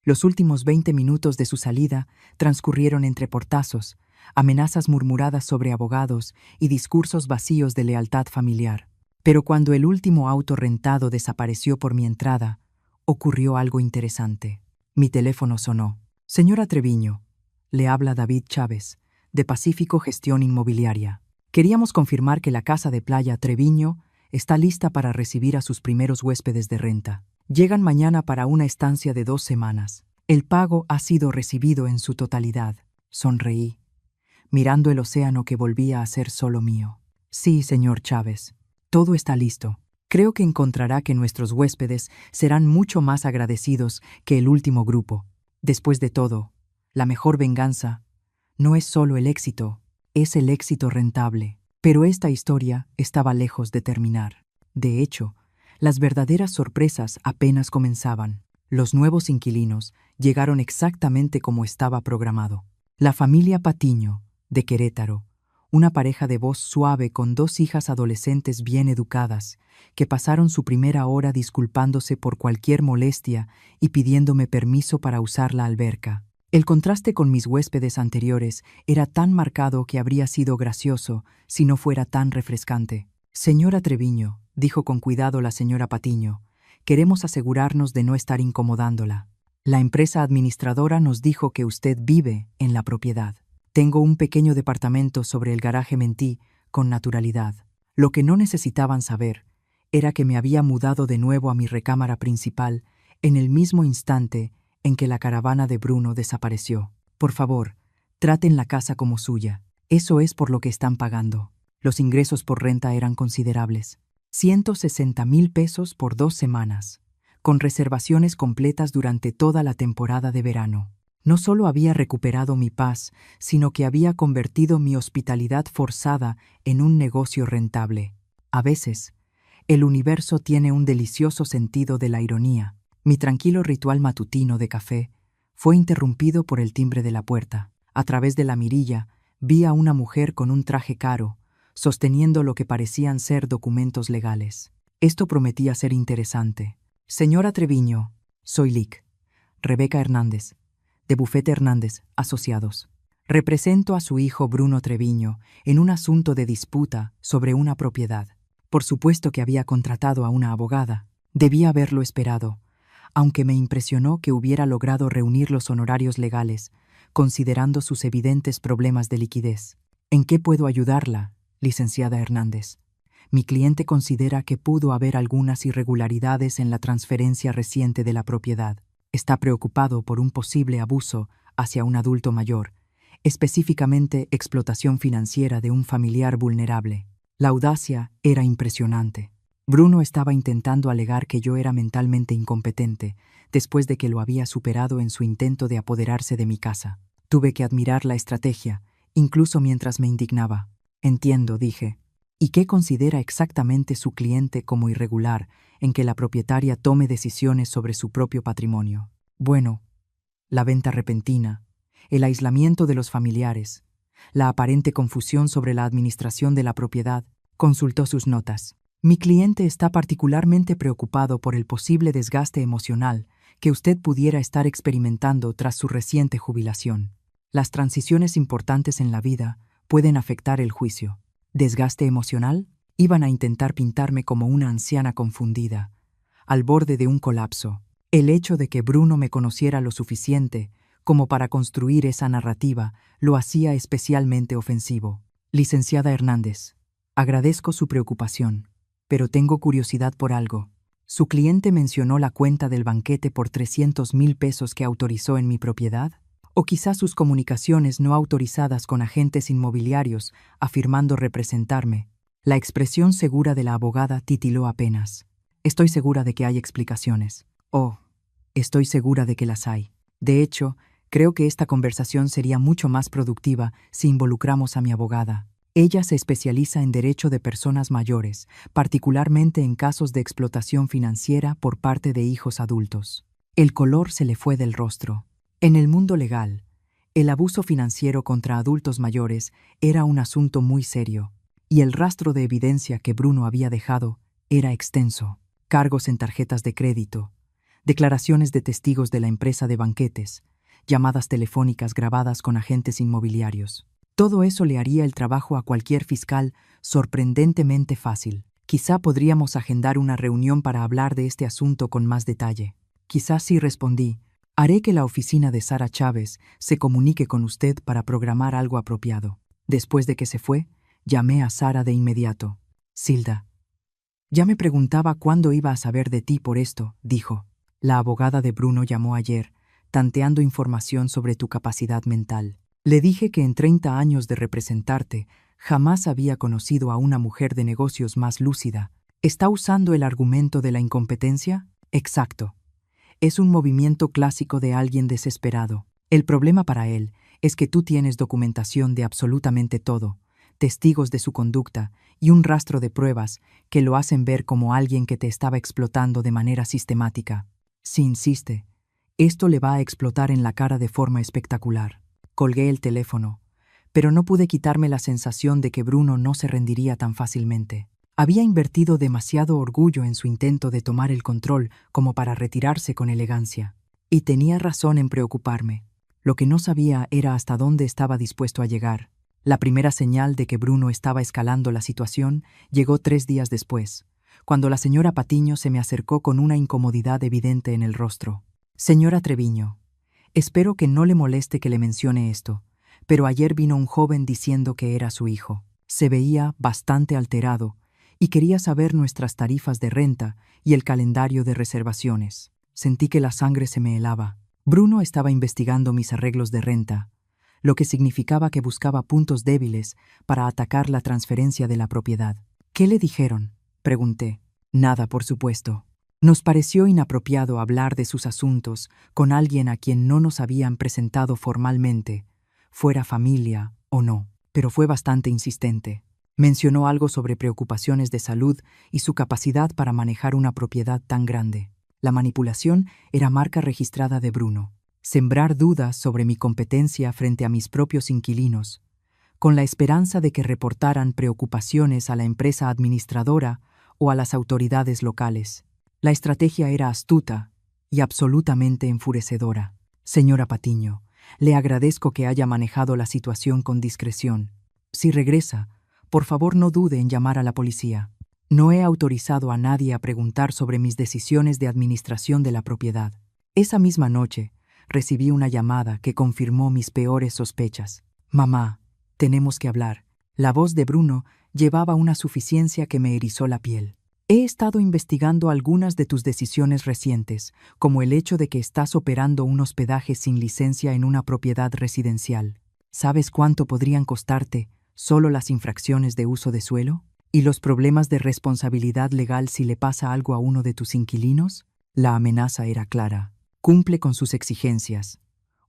Los últimos 20 minutos de su salida transcurrieron entre portazos, amenazas murmuradas sobre abogados y discursos vacíos de lealtad familiar. Pero cuando el último auto rentado desapareció por mi entrada, ocurrió algo interesante. Mi teléfono sonó. Señora Treviño, le habla David Chávez, de Pacífico Gestión Inmobiliaria. Queríamos confirmar que la casa de playa Treviño está lista para recibir a sus primeros huéspedes de renta. Llegan mañana para una estancia de 2 semanas. El pago ha sido recibido en su totalidad. Sonreí, mirando el océano que volvía a ser solo mío. Sí, señor Chávez, todo está listo. Creo que encontrará que nuestros huéspedes serán mucho más agradecidos que el último grupo. Después de todo, la mejor venganza no es solo el éxito, es el éxito rentable. Pero esta historia estaba lejos de terminar. De hecho, las verdaderas sorpresas apenas comenzaban. Los nuevos inquilinos llegaron exactamente como estaba programado. La familia Patiño, de Querétaro, una pareja de voz suave con 2 hijas adolescentes bien educadas, que pasaron su primera hora disculpándose por cualquier molestia y pidiéndome permiso para usar la alberca. El contraste con mis huéspedes anteriores era tan marcado que habría sido gracioso si no fuera tan refrescante. Señora Treviño, dijo con cuidado la señora Patiño, queremos asegurarnos de no estar incomodándola. La empresa administradora nos dijo que usted vive en la propiedad. Tengo un pequeño departamento sobre el garaje, mentí con naturalidad. Lo que no necesitaban saber era que me había mudado de nuevo a mi recámara principal en el mismo instante en que la caravana de Bruno desapareció. Por favor, traten la casa como suya. Eso es por lo que están pagando. Los ingresos por renta eran considerables. 160,000 pesos por 2 semanas, con reservaciones completas durante toda la temporada de verano. No solo había recuperado mi paz, sino que había convertido mi hospitalidad forzada en un negocio rentable. A veces, el universo tiene un delicioso sentido de la ironía. Mi tranquilo ritual matutino de café fue interrumpido por el timbre de la puerta. A través de la mirilla vi a una mujer con un traje caro, sosteniendo lo que parecían ser documentos legales. Esto prometía ser interesante. Señora Treviño, soy Lic, Rebeca Hernández, de Bufete Hernández, Asociados. Represento a su hijo Bruno Treviño en un asunto de disputa sobre una propiedad. Por supuesto que había contratado a una abogada. Debía haberlo esperado, aunque me impresionó que hubiera logrado reunir los honorarios legales, considerando sus evidentes problemas de liquidez. ¿En qué puedo ayudarla, licenciada Hernández? Mi cliente considera que pudo haber algunas irregularidades en la transferencia reciente de la propiedad. Está preocupado por un posible abuso hacia un adulto mayor, específicamente explotación financiera de un familiar vulnerable. La audacia era impresionante. Bruno estaba intentando alegar que yo era mentalmente incompetente, después de que lo había superado en su intento de apoderarse de mi casa. Tuve que admirar la estrategia, incluso mientras me indignaba. Entiendo, dije. ¿Y qué considera exactamente su cliente como irregular en que la propietaria tome decisiones sobre su propio patrimonio? Bueno, la venta repentina, el aislamiento de los familiares, la aparente confusión sobre la administración de la propiedad. Consultó sus notas. Mi cliente está particularmente preocupado por el posible desgaste emocional que usted pudiera estar experimentando tras su reciente jubilación. Las transiciones importantes en la vida pueden afectar el juicio. ¿Desgaste emocional? Iban a intentar pintarme como una anciana confundida, al borde de un colapso. El hecho de que Bruno me conociera lo suficiente como para construir esa narrativa lo hacía especialmente ofensivo. Licenciada Hernández, agradezco su preocupación, pero tengo curiosidad por algo. ¿Su cliente mencionó la cuenta del banquete por 300,000 pesos que autorizó en mi propiedad? ¿O quizás sus comunicaciones no autorizadas con agentes inmobiliarios afirmando representarme? La expresión segura de la abogada titiló apenas. Estoy segura de que hay explicaciones. Oh, estoy segura de que las hay. De hecho, creo que esta conversación sería mucho más productiva si involucramos a mi abogada. Ella se especializa en derecho de personas mayores, particularmente en casos de explotación financiera por parte de hijos adultos. El color se le fue del rostro. En el mundo legal, el abuso financiero contra adultos mayores era un asunto muy serio, y el rastro de evidencia que Bruno había dejado era extenso. Cargos en tarjetas de crédito, declaraciones de testigos de la empresa de banquetes, llamadas telefónicas grabadas con agentes inmobiliarios. Todo eso le haría el trabajo a cualquier fiscal sorprendentemente fácil. Quizá podríamos agendar una reunión para hablar de este asunto con más detalle. Quizás sí, respondí. Haré que la oficina de Sara Chávez se comunique con usted para programar algo apropiado. Después de que se fue, llamé a Sara de inmediato. Silda. Ya me preguntaba cuándo iba a saber de ti por esto, dijo. La abogada de Bruno llamó ayer, tanteando información sobre tu capacidad mental. Le dije que en 30 años de representarte, jamás había conocido a una mujer de negocios más lúcida. ¿Está usando el argumento de la incompetencia? Exacto. Es un movimiento clásico de alguien desesperado. El problema para él es que tú tienes documentación de absolutamente todo, testigos de su conducta y un rastro de pruebas que lo hacen ver como alguien que te estaba explotando de manera sistemática. Si insiste, esto le va a explotar en la cara de forma espectacular. Colgué el teléfono, pero no pude quitarme la sensación de que Bruno no se rendiría tan fácilmente. Había invertido demasiado orgullo en su intento de tomar el control como para retirarse con elegancia. Y tenía razón en preocuparme. Lo que no sabía era hasta dónde estaba dispuesto a llegar. La primera señal de que Bruno estaba escalando la situación llegó 3 días después, cuando la señora Patiño se me acercó con una incomodidad evidente en el rostro. Señora Treviño, espero que no le moleste que le mencione esto, pero ayer vino un joven diciendo que era su hijo. Se veía bastante alterado y quería saber nuestras tarifas de renta y el calendario de reservaciones. Sentí que la sangre se me helaba. Bruno estaba investigando mis arreglos de renta, lo que significaba que buscaba puntos débiles para atacar la transferencia de la propiedad. ¿Qué le dijeron?, pregunté. Nada, por supuesto. Nos pareció inapropiado hablar de sus asuntos con alguien a quien no nos habían presentado formalmente, fuera familia o no, pero fue bastante insistente. Mencionó algo sobre preocupaciones de salud y su capacidad para manejar una propiedad tan grande. La manipulación era marca registrada de Bruno. Sembrar dudas sobre mi competencia frente a mis propios inquilinos, con la esperanza de que reportaran preocupaciones a la empresa administradora o a las autoridades locales. La estrategia era astuta y absolutamente enfurecedora. Señora Patiño, le agradezco que haya manejado la situación con discreción. Si regresa, por favor no dude en llamar a la policía. No he autorizado a nadie a preguntar sobre mis decisiones de administración de la propiedad. Esa misma noche, recibí una llamada que confirmó mis peores sospechas. Mamá, tenemos que hablar. La voz de Bruno llevaba una suficiencia que me erizó la piel. He estado investigando algunas de tus decisiones recientes, como el hecho de que estás operando un hospedaje sin licencia en una propiedad residencial. ¿Sabes cuánto podrían costarte solo las infracciones de uso de suelo? ¿Y los problemas de responsabilidad legal si le pasa algo a uno de tus inquilinos? La amenaza era clara. Cumple con sus exigencias,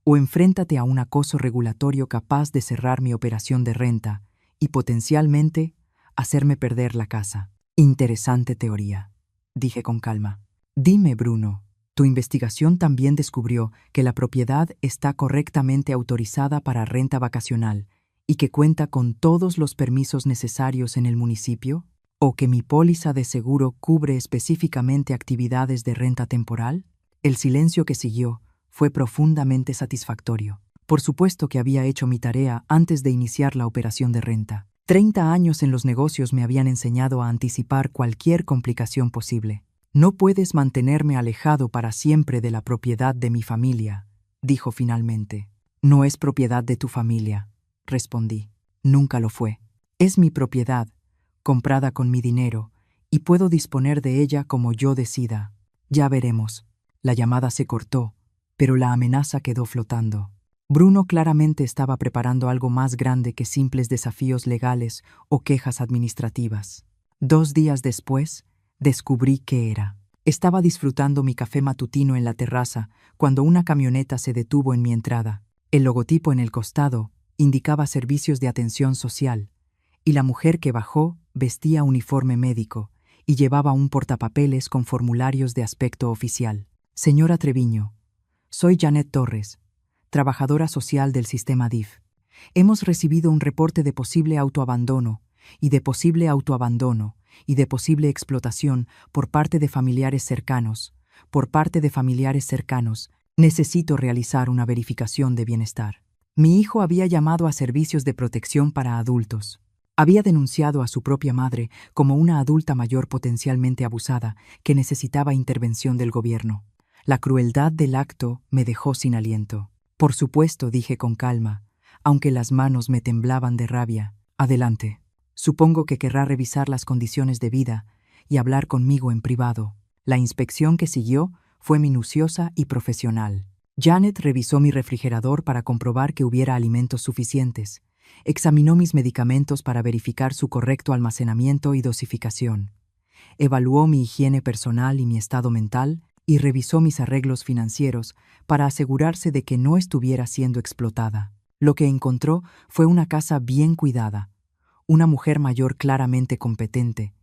o enfréntate a un acoso regulatorio capaz de cerrar mi operación de renta y potencialmente hacerme perder la casa. Interesante teoría, dije con calma. Dime, Bruno, tu investigación también descubrió que la propiedad está correctamente autorizada para renta vacacional y que cuenta con todos los permisos necesarios en el municipio, o que mi póliza de seguro cubre específicamente actividades de renta temporal. El silencio que siguió fue profundamente satisfactorio. Por supuesto que había hecho mi tarea antes de iniciar la operación de renta. 30 años en los negocios me habían enseñado a anticipar cualquier complicación posible. No puedes mantenerme alejado para siempre de la propiedad de mi familia, dijo finalmente. No es propiedad de tu familia, respondí. Nunca lo fue. Es mi propiedad, comprada con mi dinero, y puedo disponer de ella como yo decida. Ya veremos. La llamada se cortó, pero la amenaza quedó flotando. Bruno claramente estaba preparando algo más grande que simples desafíos legales o quejas administrativas. 2 días después, descubrí qué era. Estaba disfrutando mi café matutino en la terraza cuando una camioneta se detuvo en mi entrada. El logotipo en el costado indicaba servicios de atención social, y la mujer que bajó vestía uniforme médico y llevaba un portapapeles con formularios de aspecto oficial. Señora Treviño, soy Janet Torres, trabajadora social del sistema DIF. Hemos recibido un reporte de posible autoabandono y de posible autoabandono y de posible explotación por parte de familiares cercanos. Necesito realizar una verificación de bienestar. Mi hijo había llamado a servicios de protección para adultos. Había denunciado a su propia madre como una adulta mayor potencialmente abusada que necesitaba intervención del gobierno. La crueldad del acto me dejó sin aliento. Por supuesto, dije con calma, aunque las manos me temblaban de rabia. Adelante. Supongo que querrá revisar las condiciones de vida y hablar conmigo en privado. La inspección que siguió fue minuciosa y profesional. Janet revisó mi refrigerador para comprobar que hubiera alimentos suficientes. Examinó mis medicamentos para verificar su correcto almacenamiento y dosificación. Evaluó mi higiene personal y mi estado mental y revisó mis arreglos financieros para asegurarse de que no estuviera siendo explotada. Lo que encontró fue una casa bien cuidada, una mujer mayor claramente competente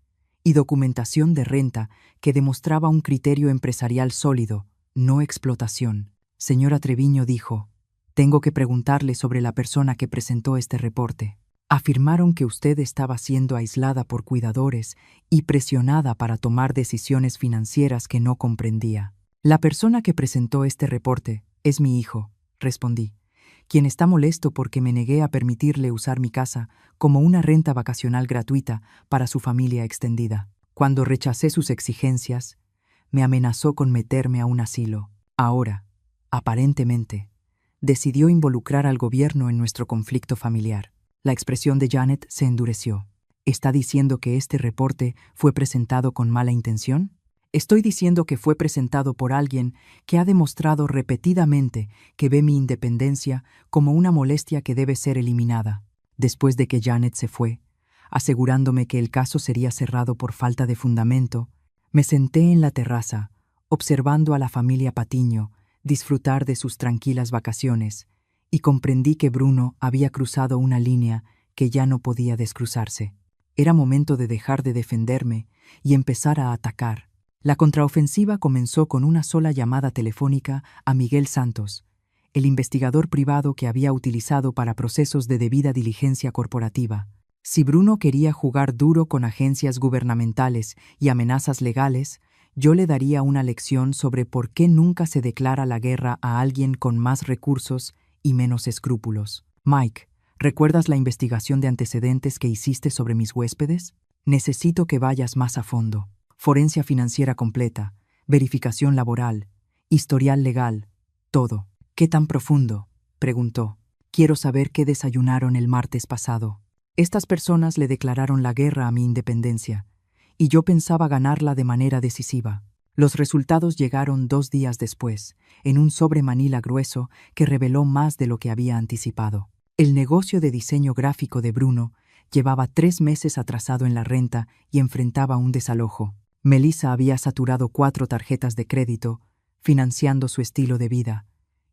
y documentación de renta que demostraba un criterio empresarial sólido, no explotación. Señora Treviño dijo, tengo que preguntarle sobre la persona que presentó este reporte. Afirmaron que usted estaba siendo aislada por cuidadores y presionada para tomar decisiones financieras que no comprendía. La persona que presentó este reporte es mi hijo, respondí, quien está molesto porque me negué a permitirle usar mi casa como una renta vacacional gratuita para su familia extendida. Cuando rechacé sus exigencias, me amenazó con meterme a un asilo. Ahora, aparentemente, decidió involucrar al gobierno en nuestro conflicto familiar. La expresión de Janet se endureció. ¿Está diciendo que este reporte fue presentado con mala intención? Estoy diciendo que fue presentado por alguien que ha demostrado repetidamente que ve mi independencia como una molestia que debe ser eliminada. Después de que Janet se fue, asegurándome que el caso sería cerrado por falta de fundamento, me senté en la terraza, observando a la familia Patiño disfrutar de sus tranquilas vacaciones, y comprendí que Bruno había cruzado una línea que ya no podía descruzarse. Era momento de dejar de defenderme y empezar a atacar. La contraofensiva comenzó con una sola llamada telefónica a Miguel Santos, el investigador privado que había utilizado para procesos de debida diligencia corporativa. Si Bruno quería jugar duro con agencias gubernamentales y amenazas legales, yo le daría una lección sobre por qué nunca se declara la guerra a alguien con más recursos y menos escrúpulos. Mike, ¿recuerdas la investigación de antecedentes que hiciste sobre mis huéspedes? Necesito que vayas más a fondo. Forencia financiera completa, verificación laboral, historial legal, todo. ¿Qué tan profundo?, preguntó. Quiero saber qué desayunaron el martes pasado. Estas personas le declararon la guerra a mi independencia, y yo pensaba ganarla de manera decisiva. Los resultados llegaron 2 días después, en un sobre manila grueso que reveló más de lo que había anticipado. El negocio de diseño gráfico de Bruno llevaba 3 meses atrasado en la renta y enfrentaba un desalojo. Melissa había saturado 4 tarjetas de crédito, financiando su estilo de vida,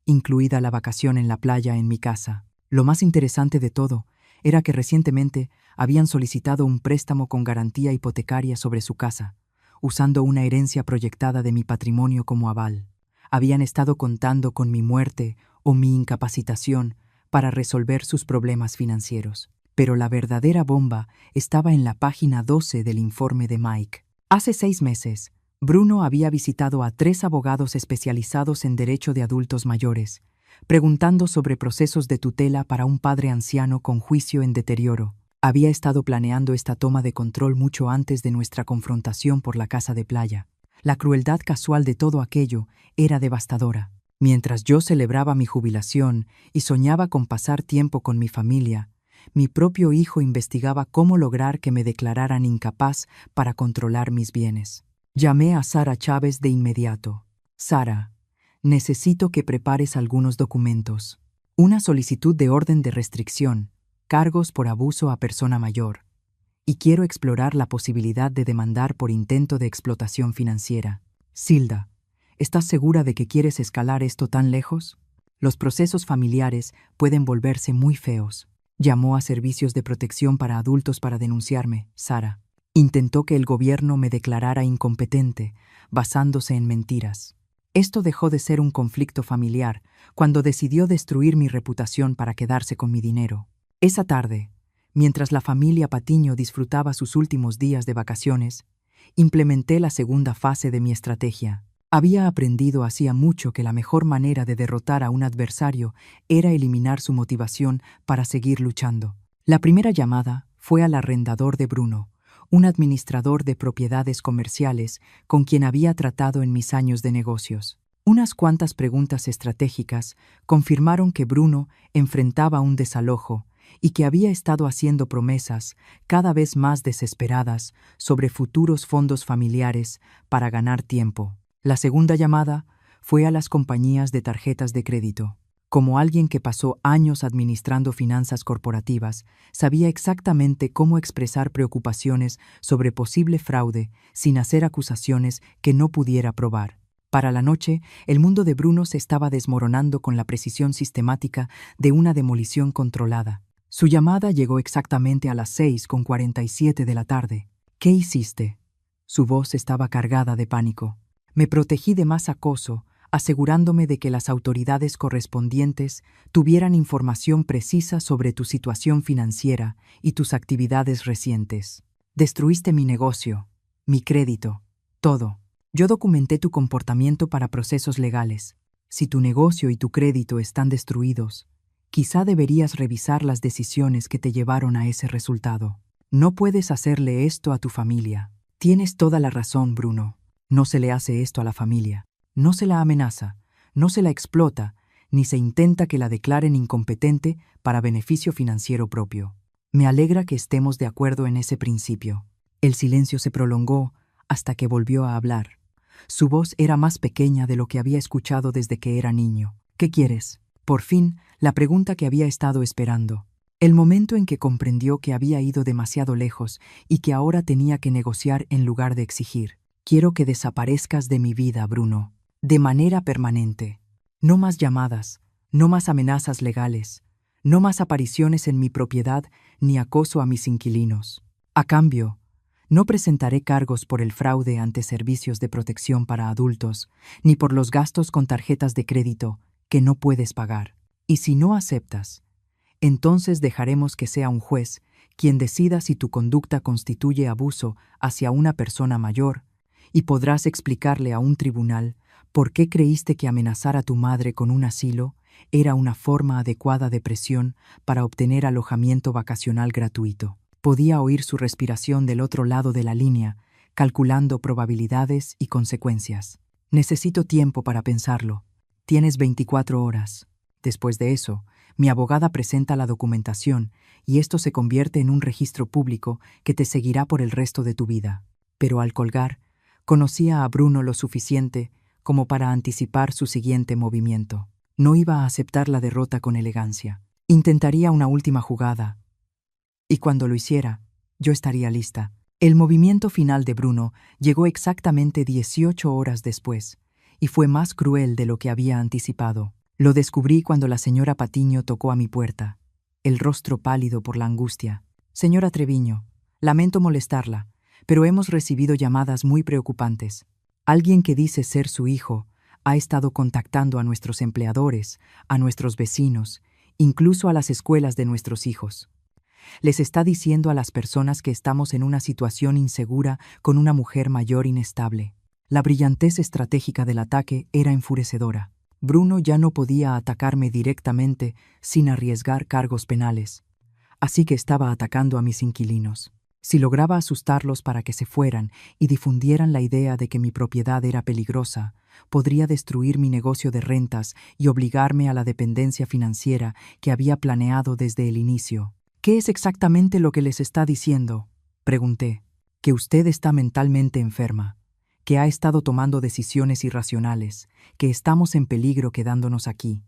incluida la vacación en la playa en mi casa. Lo más interesante de todo era que recientemente habían solicitado un préstamo con garantía hipotecaria sobre su casa, usando una herencia proyectada de mi patrimonio como aval. Habían estado contando con mi muerte o mi incapacitación para resolver sus problemas financieros. Pero la verdadera bomba estaba en la página 12 del informe de Mike. Hace 6 meses, Bruno había visitado a 3 abogados especializados en derecho de adultos mayores, preguntando sobre procesos de tutela para un padre anciano con juicio en deterioro. Había estado planeando esta toma de control mucho antes de nuestra confrontación por la casa de playa. La crueldad casual de todo aquello era devastadora. Mientras yo celebraba mi jubilación y soñaba con pasar tiempo con mi familia, mi propio hijo investigaba cómo lograr que me declararan incapaz para controlar mis bienes. Llamé a Sara Chávez de inmediato. Sara, necesito que prepares algunos documentos. Una solicitud de orden de restricción, cargos por abuso a persona mayor. Y quiero explorar la posibilidad de demandar por intento de explotación financiera. Silda, ¿estás segura de que quieres escalar esto tan lejos? Los procesos familiares pueden volverse muy feos. Llamó a servicios de protección para adultos para denunciarme, Sara. Intentó que el gobierno me declarara incompetente, basándose en mentiras. Esto dejó de ser un conflicto familiar cuando decidió destruir mi reputación para quedarse con mi dinero. Esa tarde, mientras la familia Patiño disfrutaba sus últimos días de vacaciones, implementé la segunda fase de mi estrategia. Había aprendido hacía mucho que la mejor manera de derrotar a un adversario era eliminar su motivación para seguir luchando. La primera llamada fue al arrendador de Bruno, un administrador de propiedades comerciales con quien había tratado en mis años de negocios. Unas cuantas preguntas estratégicas confirmaron que Bruno enfrentaba un desalojo y que había estado haciendo promesas cada vez más desesperadas sobre futuros fondos familiares para ganar tiempo. La segunda llamada fue a las compañías de tarjetas de crédito. Como alguien que pasó años administrando finanzas corporativas, sabía exactamente cómo expresar preocupaciones sobre posible fraude sin hacer acusaciones que no pudiera probar. Para la noche, el mundo de Bruno se estaba desmoronando con la precisión sistemática de una demolición controlada. Su llamada llegó exactamente a las 6:47 de la tarde. ¿Qué hiciste? Su voz estaba cargada de pánico. Me protegí de más acoso, asegurándome de que las autoridades correspondientes tuvieran información precisa sobre tu situación financiera y tus actividades recientes. Destruiste mi negocio, mi crédito, todo. Yo documenté tu comportamiento para procesos legales. Si tu negocio y tu crédito están destruidos, quizá deberías revisar las decisiones que te llevaron a ese resultado. No puedes hacerle esto a tu familia. Tienes toda la razón, Bruno. No se le hace esto a la familia. No se la amenaza, no se la explota, ni se intenta que la declaren incompetente para beneficio financiero propio. Me alegra que estemos de acuerdo en ese principio. El silencio se prolongó hasta que volvió a hablar. Su voz era más pequeña de lo que había escuchado desde que era niño. ¿Qué quieres? Por fin, la pregunta que había estado esperando. El momento en que comprendió que había ido demasiado lejos y que ahora tenía que negociar en lugar de exigir. Quiero que desaparezcas de mi vida, Bruno. De manera permanente. No más llamadas, no más amenazas legales, no más apariciones en mi propiedad ni acoso a mis inquilinos. A cambio, no presentaré cargos por el fraude ante servicios de protección para adultos, ni por los gastos con tarjetas de crédito que no puedes pagar. Y si no aceptas, entonces dejaremos que sea un juez quien decida si tu conducta constituye abuso hacia una persona mayor, y podrás explicarle a un tribunal por qué creíste que amenazar a tu madre con un asilo era una forma adecuada de presión para obtener alojamiento vacacional gratuito. Podía oír su respiración del otro lado de la línea, calculando probabilidades y consecuencias. Necesito tiempo para pensarlo. Tienes 24 horas. Después de eso, mi abogada presenta la documentación y esto se convierte en un registro público que te seguirá por el resto de tu vida. Pero al colgar, conocía a Bruno lo suficiente como para anticipar su siguiente movimiento. No iba a aceptar la derrota con elegancia. Intentaría una última jugada. Y cuando lo hiciera, yo estaría lista. El movimiento final de Bruno llegó exactamente 18 horas después, y fue más cruel de lo que había anticipado. Lo descubrí cuando la señora Patiño tocó a mi puerta, el rostro pálido por la angustia. Señora Treviño, lamento molestarla, pero hemos recibido llamadas muy preocupantes. Alguien que dice ser su hijo ha estado contactando a nuestros empleadores, a nuestros vecinos, incluso a las escuelas de nuestros hijos. Les está diciendo a las personas que estamos en una situación insegura con una mujer mayor inestable. La brillantez estratégica del ataque era enfurecedora. Bruno ya no podía atacarme directamente sin arriesgar cargos penales, así que estaba atacando a mis inquilinos. Si lograba asustarlos para que se fueran y difundieran la idea de que mi propiedad era peligrosa, podría destruir mi negocio de rentas y obligarme a la dependencia financiera que había planeado desde el inicio. ¿Qué es exactamente lo que les está diciendo?, pregunté. Que usted está mentalmente enferma, que ha estado tomando decisiones irracionales, que estamos en peligro quedándonos aquí.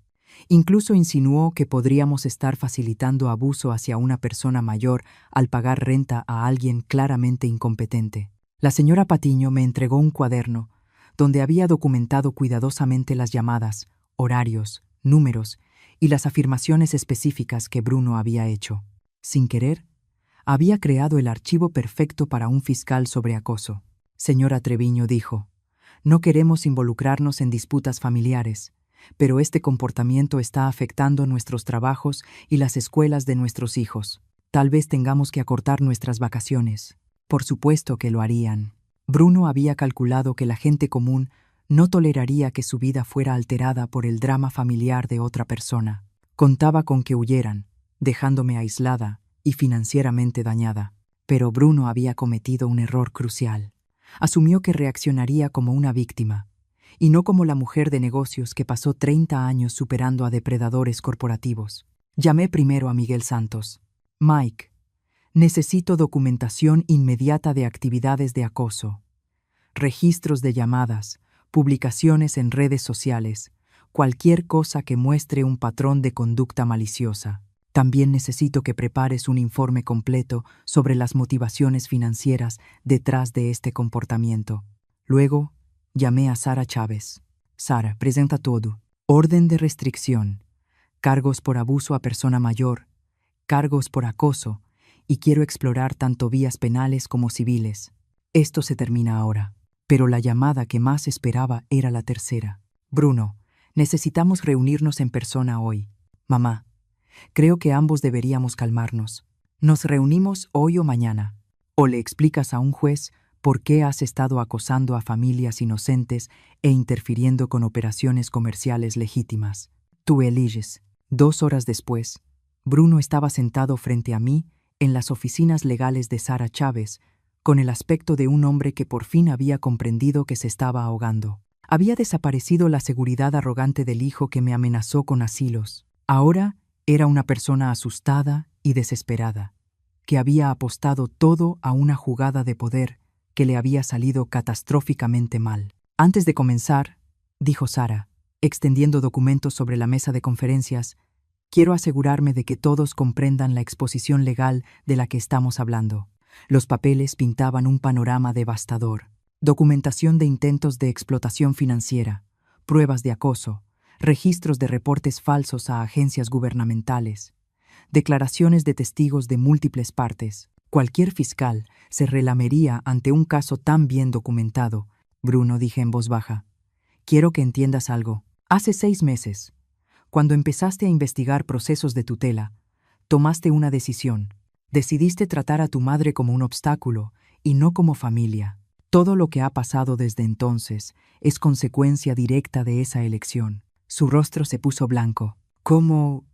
Incluso insinuó que podríamos estar facilitando abuso hacia una persona mayor al pagar renta a alguien claramente incompetente. La señora Patiño me entregó un cuaderno donde había documentado cuidadosamente las llamadas, horarios, números y las afirmaciones específicas que Bruno había hecho. Sin querer, había creado el archivo perfecto para un fiscal sobre acoso. Señora Treviño dijo, no queremos involucrarnos en disputas familiares, pero este comportamiento está afectando nuestros trabajos y las escuelas de nuestros hijos. Tal vez tengamos que acortar nuestras vacaciones. Por supuesto que lo harían. Bruno había calculado que la gente común no toleraría que su vida fuera alterada por el drama familiar de otra persona. Contaba con que huyeran, dejándome aislada y financieramente dañada. Pero Bruno había cometido un error crucial. Asumió que reaccionaría como una víctima, y no como la mujer de negocios que pasó 30 años superando a depredadores corporativos. Llamé primero a Miguel Santos. Mike, necesito documentación inmediata de actividades de acoso, registros de llamadas, publicaciones en redes sociales, cualquier cosa que muestre un patrón de conducta maliciosa. También necesito que prepares un informe completo sobre las motivaciones financieras detrás de este comportamiento. Luego, llamé a Sara Chávez. Sara, presenta todo. Orden de restricción, cargos por abuso a persona mayor, cargos por acoso, y quiero explorar tanto vías penales como civiles. Esto se termina ahora. Pero la llamada que más esperaba era la tercera. Bruno, necesitamos reunirnos en persona hoy. Mamá, creo que ambos deberíamos calmarnos. Nos reunimos hoy o mañana. O le explicas a un juez por qué has estado acosando a familias inocentes e interfiriendo con operaciones comerciales legítimas. Tú eliges. 2 horas después, Bruno estaba sentado frente a mí en las oficinas legales de Sara Chávez, con el aspecto de un hombre que por fin había comprendido que se estaba ahogando. Había desaparecido la seguridad arrogante del hijo que me amenazó con asilos. Ahora era una persona asustada y desesperada, que había apostado todo a una jugada de poder que le había salido catastróficamente mal. Antes de comenzar, dijo Sara, extendiendo documentos sobre la mesa de conferencias, quiero asegurarme de que todos comprendan la exposición legal de la que estamos hablando. Los papeles pintaban un panorama devastador. Documentación de intentos de explotación financiera, pruebas de acoso, registros de reportes falsos a agencias gubernamentales, declaraciones de testigos de múltiples partes. Cualquier fiscal se relamería ante un caso tan bien documentado. Bruno, dije en voz baja, quiero que entiendas algo. Hace 6 meses, cuando empezaste a investigar procesos de tutela, tomaste una decisión. Decidiste tratar a tu madre como un obstáculo y no como familia. Todo lo que ha pasado desde entonces es consecuencia directa de esa elección. Su rostro se puso blanco. ¿Cómo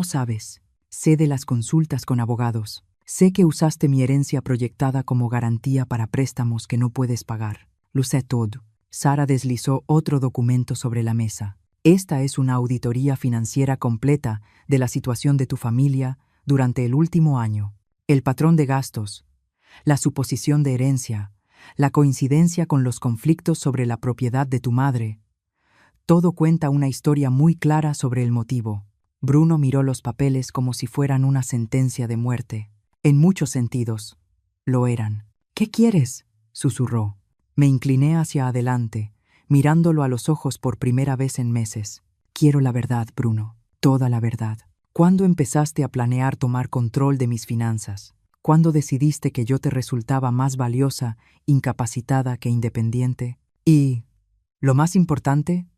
sabes? Sé de las consultas con abogados. Sé que usaste mi herencia proyectada como garantía para préstamos que no puedes pagar. Lo sé todo. Sara deslizó otro documento sobre la mesa. Esta es una auditoría financiera completa de la situación de tu familia durante el último año. El patrón de gastos, la suposición de herencia, la coincidencia con los conflictos sobre la propiedad de tu madre. Todo cuenta una historia muy clara sobre el motivo. Bruno miró los papeles como si fueran una sentencia de muerte. En muchos sentidos, lo eran. ¿Qué quieres?, susurró. Me incliné hacia adelante, mirándolo a los ojos por primera vez en meses. Quiero la verdad, Bruno, toda la verdad. ¿Cuándo empezaste a planear tomar control de mis finanzas? ¿Cuándo decidiste que yo te resultaba más valiosa, incapacitada que independiente? Y, lo más importante,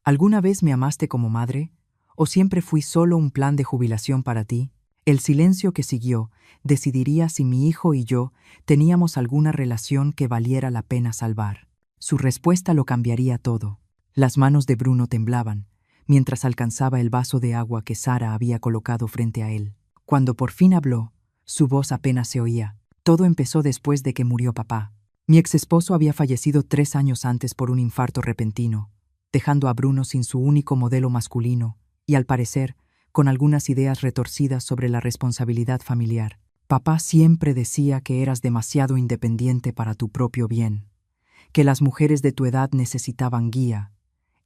¿alguna vez me amaste como madre? ¿O siempre fui solo un plan de jubilación para ti? El silencio que siguió decidiría si mi hijo y yo teníamos alguna relación que valiera la pena salvar. Su respuesta lo cambiaría todo. Las manos de Bruno temblaban mientras alcanzaba el vaso de agua que Sara había colocado frente a él. Cuando por fin habló, su voz apenas se oía. Todo empezó después de que murió papá. Mi exesposo había fallecido 3 años antes por un infarto repentino, dejando a Bruno sin su único modelo masculino y, al parecer, con algunas ideas retorcidas sobre la responsabilidad familiar. Papá siempre decía que eras demasiado independiente para tu propio bien, que las mujeres de tu edad necesitaban guía,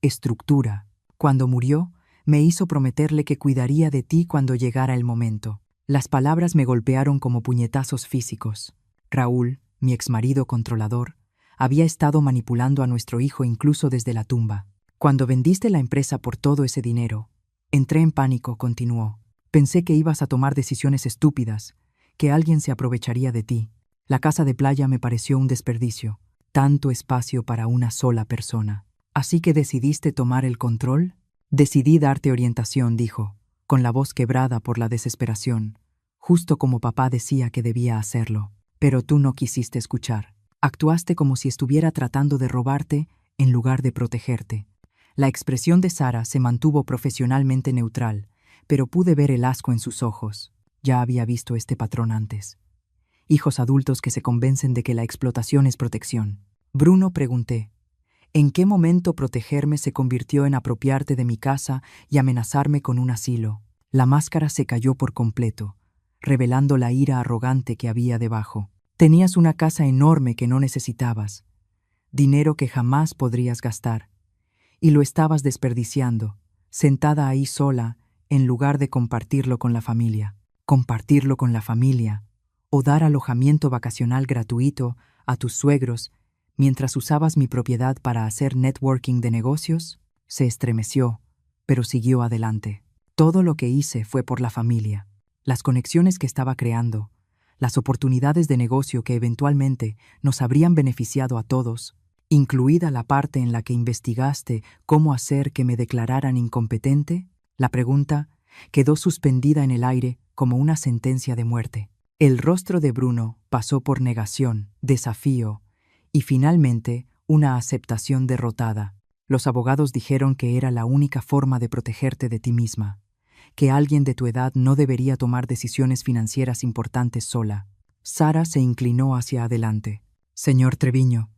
estructura. Cuando murió, me hizo prometerle que cuidaría de ti cuando llegara el momento. Las palabras me golpearon como puñetazos físicos. Raúl, mi exmarido controlador, había estado manipulando a nuestro hijo incluso desde la tumba. Cuando vendiste la empresa por todo ese dinero, entré en pánico, continuó. Pensé que ibas a tomar decisiones estúpidas, que alguien se aprovecharía de ti. La casa de playa me pareció un desperdicio, tanto espacio para una sola persona. ¿Así que decidiste tomar el control? Decidí darte orientación, dijo, con la voz quebrada por la desesperación, justo como papá decía que debía hacerlo. Pero tú no quisiste escuchar. Actuaste como si estuviera tratando de robarte en lugar de protegerte. La expresión de Sara se mantuvo profesionalmente neutral, pero pude ver el asco en sus ojos. Ya había visto este patrón antes. Hijos adultos que se convencen de que la explotación es protección. Bruno, pregunté, ¿En qué momento protegerme se convirtió en apropiarte de mi casa y amenazarme con un asilo? La máscara se cayó por completo, revelando la ira arrogante que había debajo. Tenías una casa enorme que no necesitabas, dinero que jamás podrías gastar, y lo estabas desperdiciando, sentada ahí sola, en lugar de compartirlo con la familia. Compartirlo con la familia, o dar alojamiento vacacional gratuito a tus suegros mientras usabas mi propiedad para hacer networking de negocios. Se estremeció, pero siguió adelante. Todo lo que hice fue por la familia, las conexiones que estaba creando, las oportunidades de negocio que eventualmente nos habrían beneficiado a todos, incluida la parte en la que investigaste cómo hacer que me declararan incompetente. La pregunta quedó suspendida en el aire como una sentencia de muerte. El rostro de Bruno pasó por negación, desafío y finalmente una aceptación derrotada. Los abogados dijeron que era la única forma de protegerte de ti misma, que alguien de tu edad no debería tomar decisiones financieras importantes sola. Sara se inclinó hacia adelante. Señor Treviño,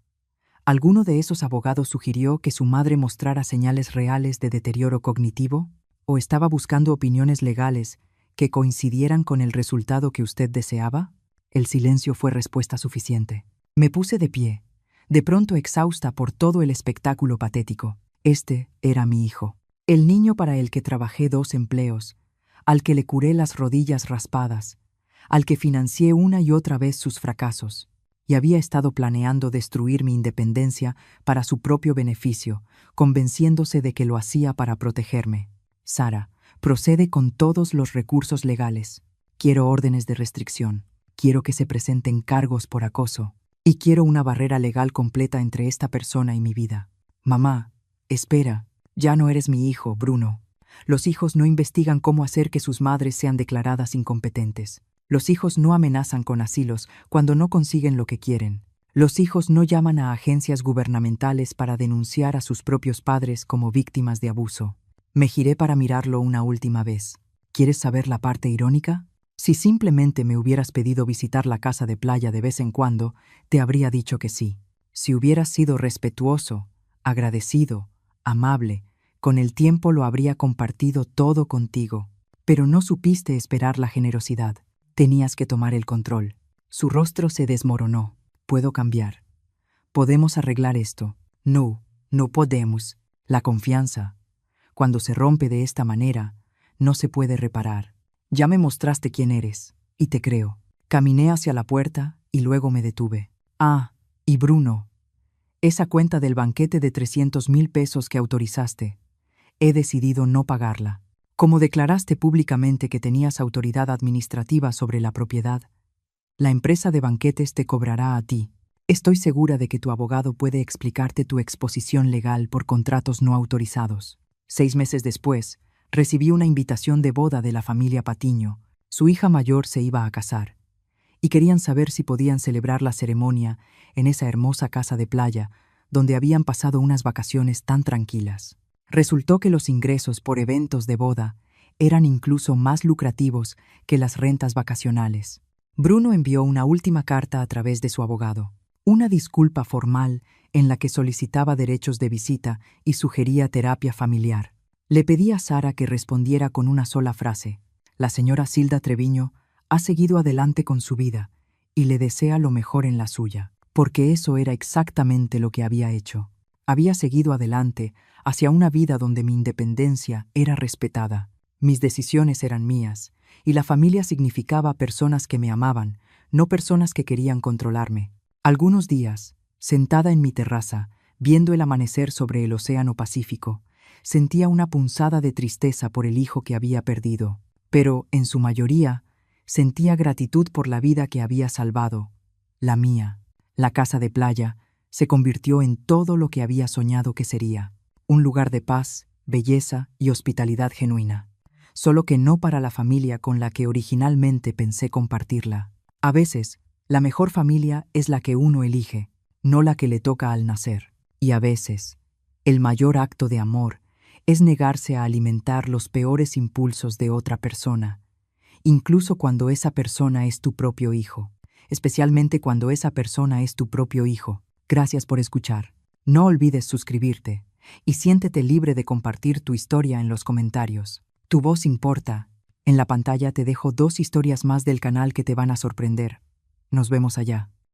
¿alguno de esos abogados sugirió que su madre mostrara señales reales de deterioro cognitivo? ¿O estaba buscando opiniones legales que coincidieran con el resultado que usted deseaba? El silencio fue respuesta suficiente. Me puse de pie, de pronto exhausta por todo el espectáculo patético. Este era mi hijo, el niño para el que trabajé 2 empleos, al que le curé las rodillas raspadas, al que financié una y otra vez sus fracasos, y había estado planeando destruir mi independencia para su propio beneficio, convenciéndose de que lo hacía para protegerme. Sara, procede con todos los recursos legales. Quiero órdenes de restricción. Quiero que se presenten cargos por acoso. Y quiero una barrera legal completa entre esta persona y mi vida. Mamá, espera. Ya no eres mi hijo, Bruno. Los hijos no investigan cómo hacer que sus madres sean declaradas incompetentes. Los hijos no amenazan con asilos cuando no consiguen lo que quieren. Los hijos no llaman a agencias gubernamentales para denunciar a sus propios padres como víctimas de abuso. Me giré para mirarlo una última vez. ¿Quieres saber la parte irónica? Si simplemente me hubieras pedido visitar la casa de playa de vez en cuando, te habría dicho que sí. Si hubieras sido respetuoso, agradecido, amable, con el tiempo lo habría compartido todo contigo. Pero no supiste esperar la generosidad. Tenías que tomar el control. Su rostro se desmoronó. Puedo cambiar. Podemos arreglar esto. No, no podemos. La confianza, cuando se rompe de esta manera, no se puede reparar. Ya me mostraste quién eres, y te creo. Caminé hacia la puerta y luego me detuve. Ah, y Bruno, esa cuenta del banquete de 300,000 pesos que autorizaste, he decidido no pagarla. Como declaraste públicamente que tenías autoridad administrativa sobre la propiedad, la empresa de banquetes te cobrará a ti. Estoy segura de que tu abogado puede explicarte tu exposición legal por contratos no autorizados. 6 meses después, recibí una invitación de boda de la familia Patiño. Su hija mayor se iba a casar, y querían saber si podían celebrar la ceremonia en esa hermosa casa de playa donde habían pasado unas vacaciones tan tranquilas. Resultó que los ingresos por eventos de boda eran incluso más lucrativos que las rentas vacacionales. Bruno envió una última carta a través de su abogado, una disculpa formal en la que solicitaba derechos de visita y sugería terapia familiar. Le pedí a Sara que respondiera con una sola frase. La señora Silda Treviño ha seguido adelante con su vida y le desea lo mejor en la suya, porque eso era exactamente lo que había hecho. Había seguido adelante hacia una vida donde mi independencia era respetada. Mis decisiones eran mías, y la familia significaba personas que me amaban, no personas que querían controlarme. Algunos días, sentada en mi terraza, viendo el amanecer sobre el océano Pacífico, sentía una punzada de tristeza por el hijo que había perdido, pero, en su mayoría, sentía gratitud por la vida que había salvado, la mía. La casa de playa se convirtió en todo lo que había soñado que sería, un lugar de paz, belleza y hospitalidad genuina, solo que no para la familia con la que originalmente pensé compartirla. A veces, la mejor familia es la que uno elige, no la que le toca al nacer. Y a veces, el mayor acto de amor es negarse a alimentar los peores impulsos de otra persona, incluso cuando esa persona es tu propio hijo, especialmente cuando esa persona es tu propio hijo. Gracias por escuchar. No olvides suscribirte y siéntete libre de compartir tu historia en los comentarios. Tu voz importa. En la pantalla te dejo 2 historias más del canal que te van a sorprender. Nos vemos allá.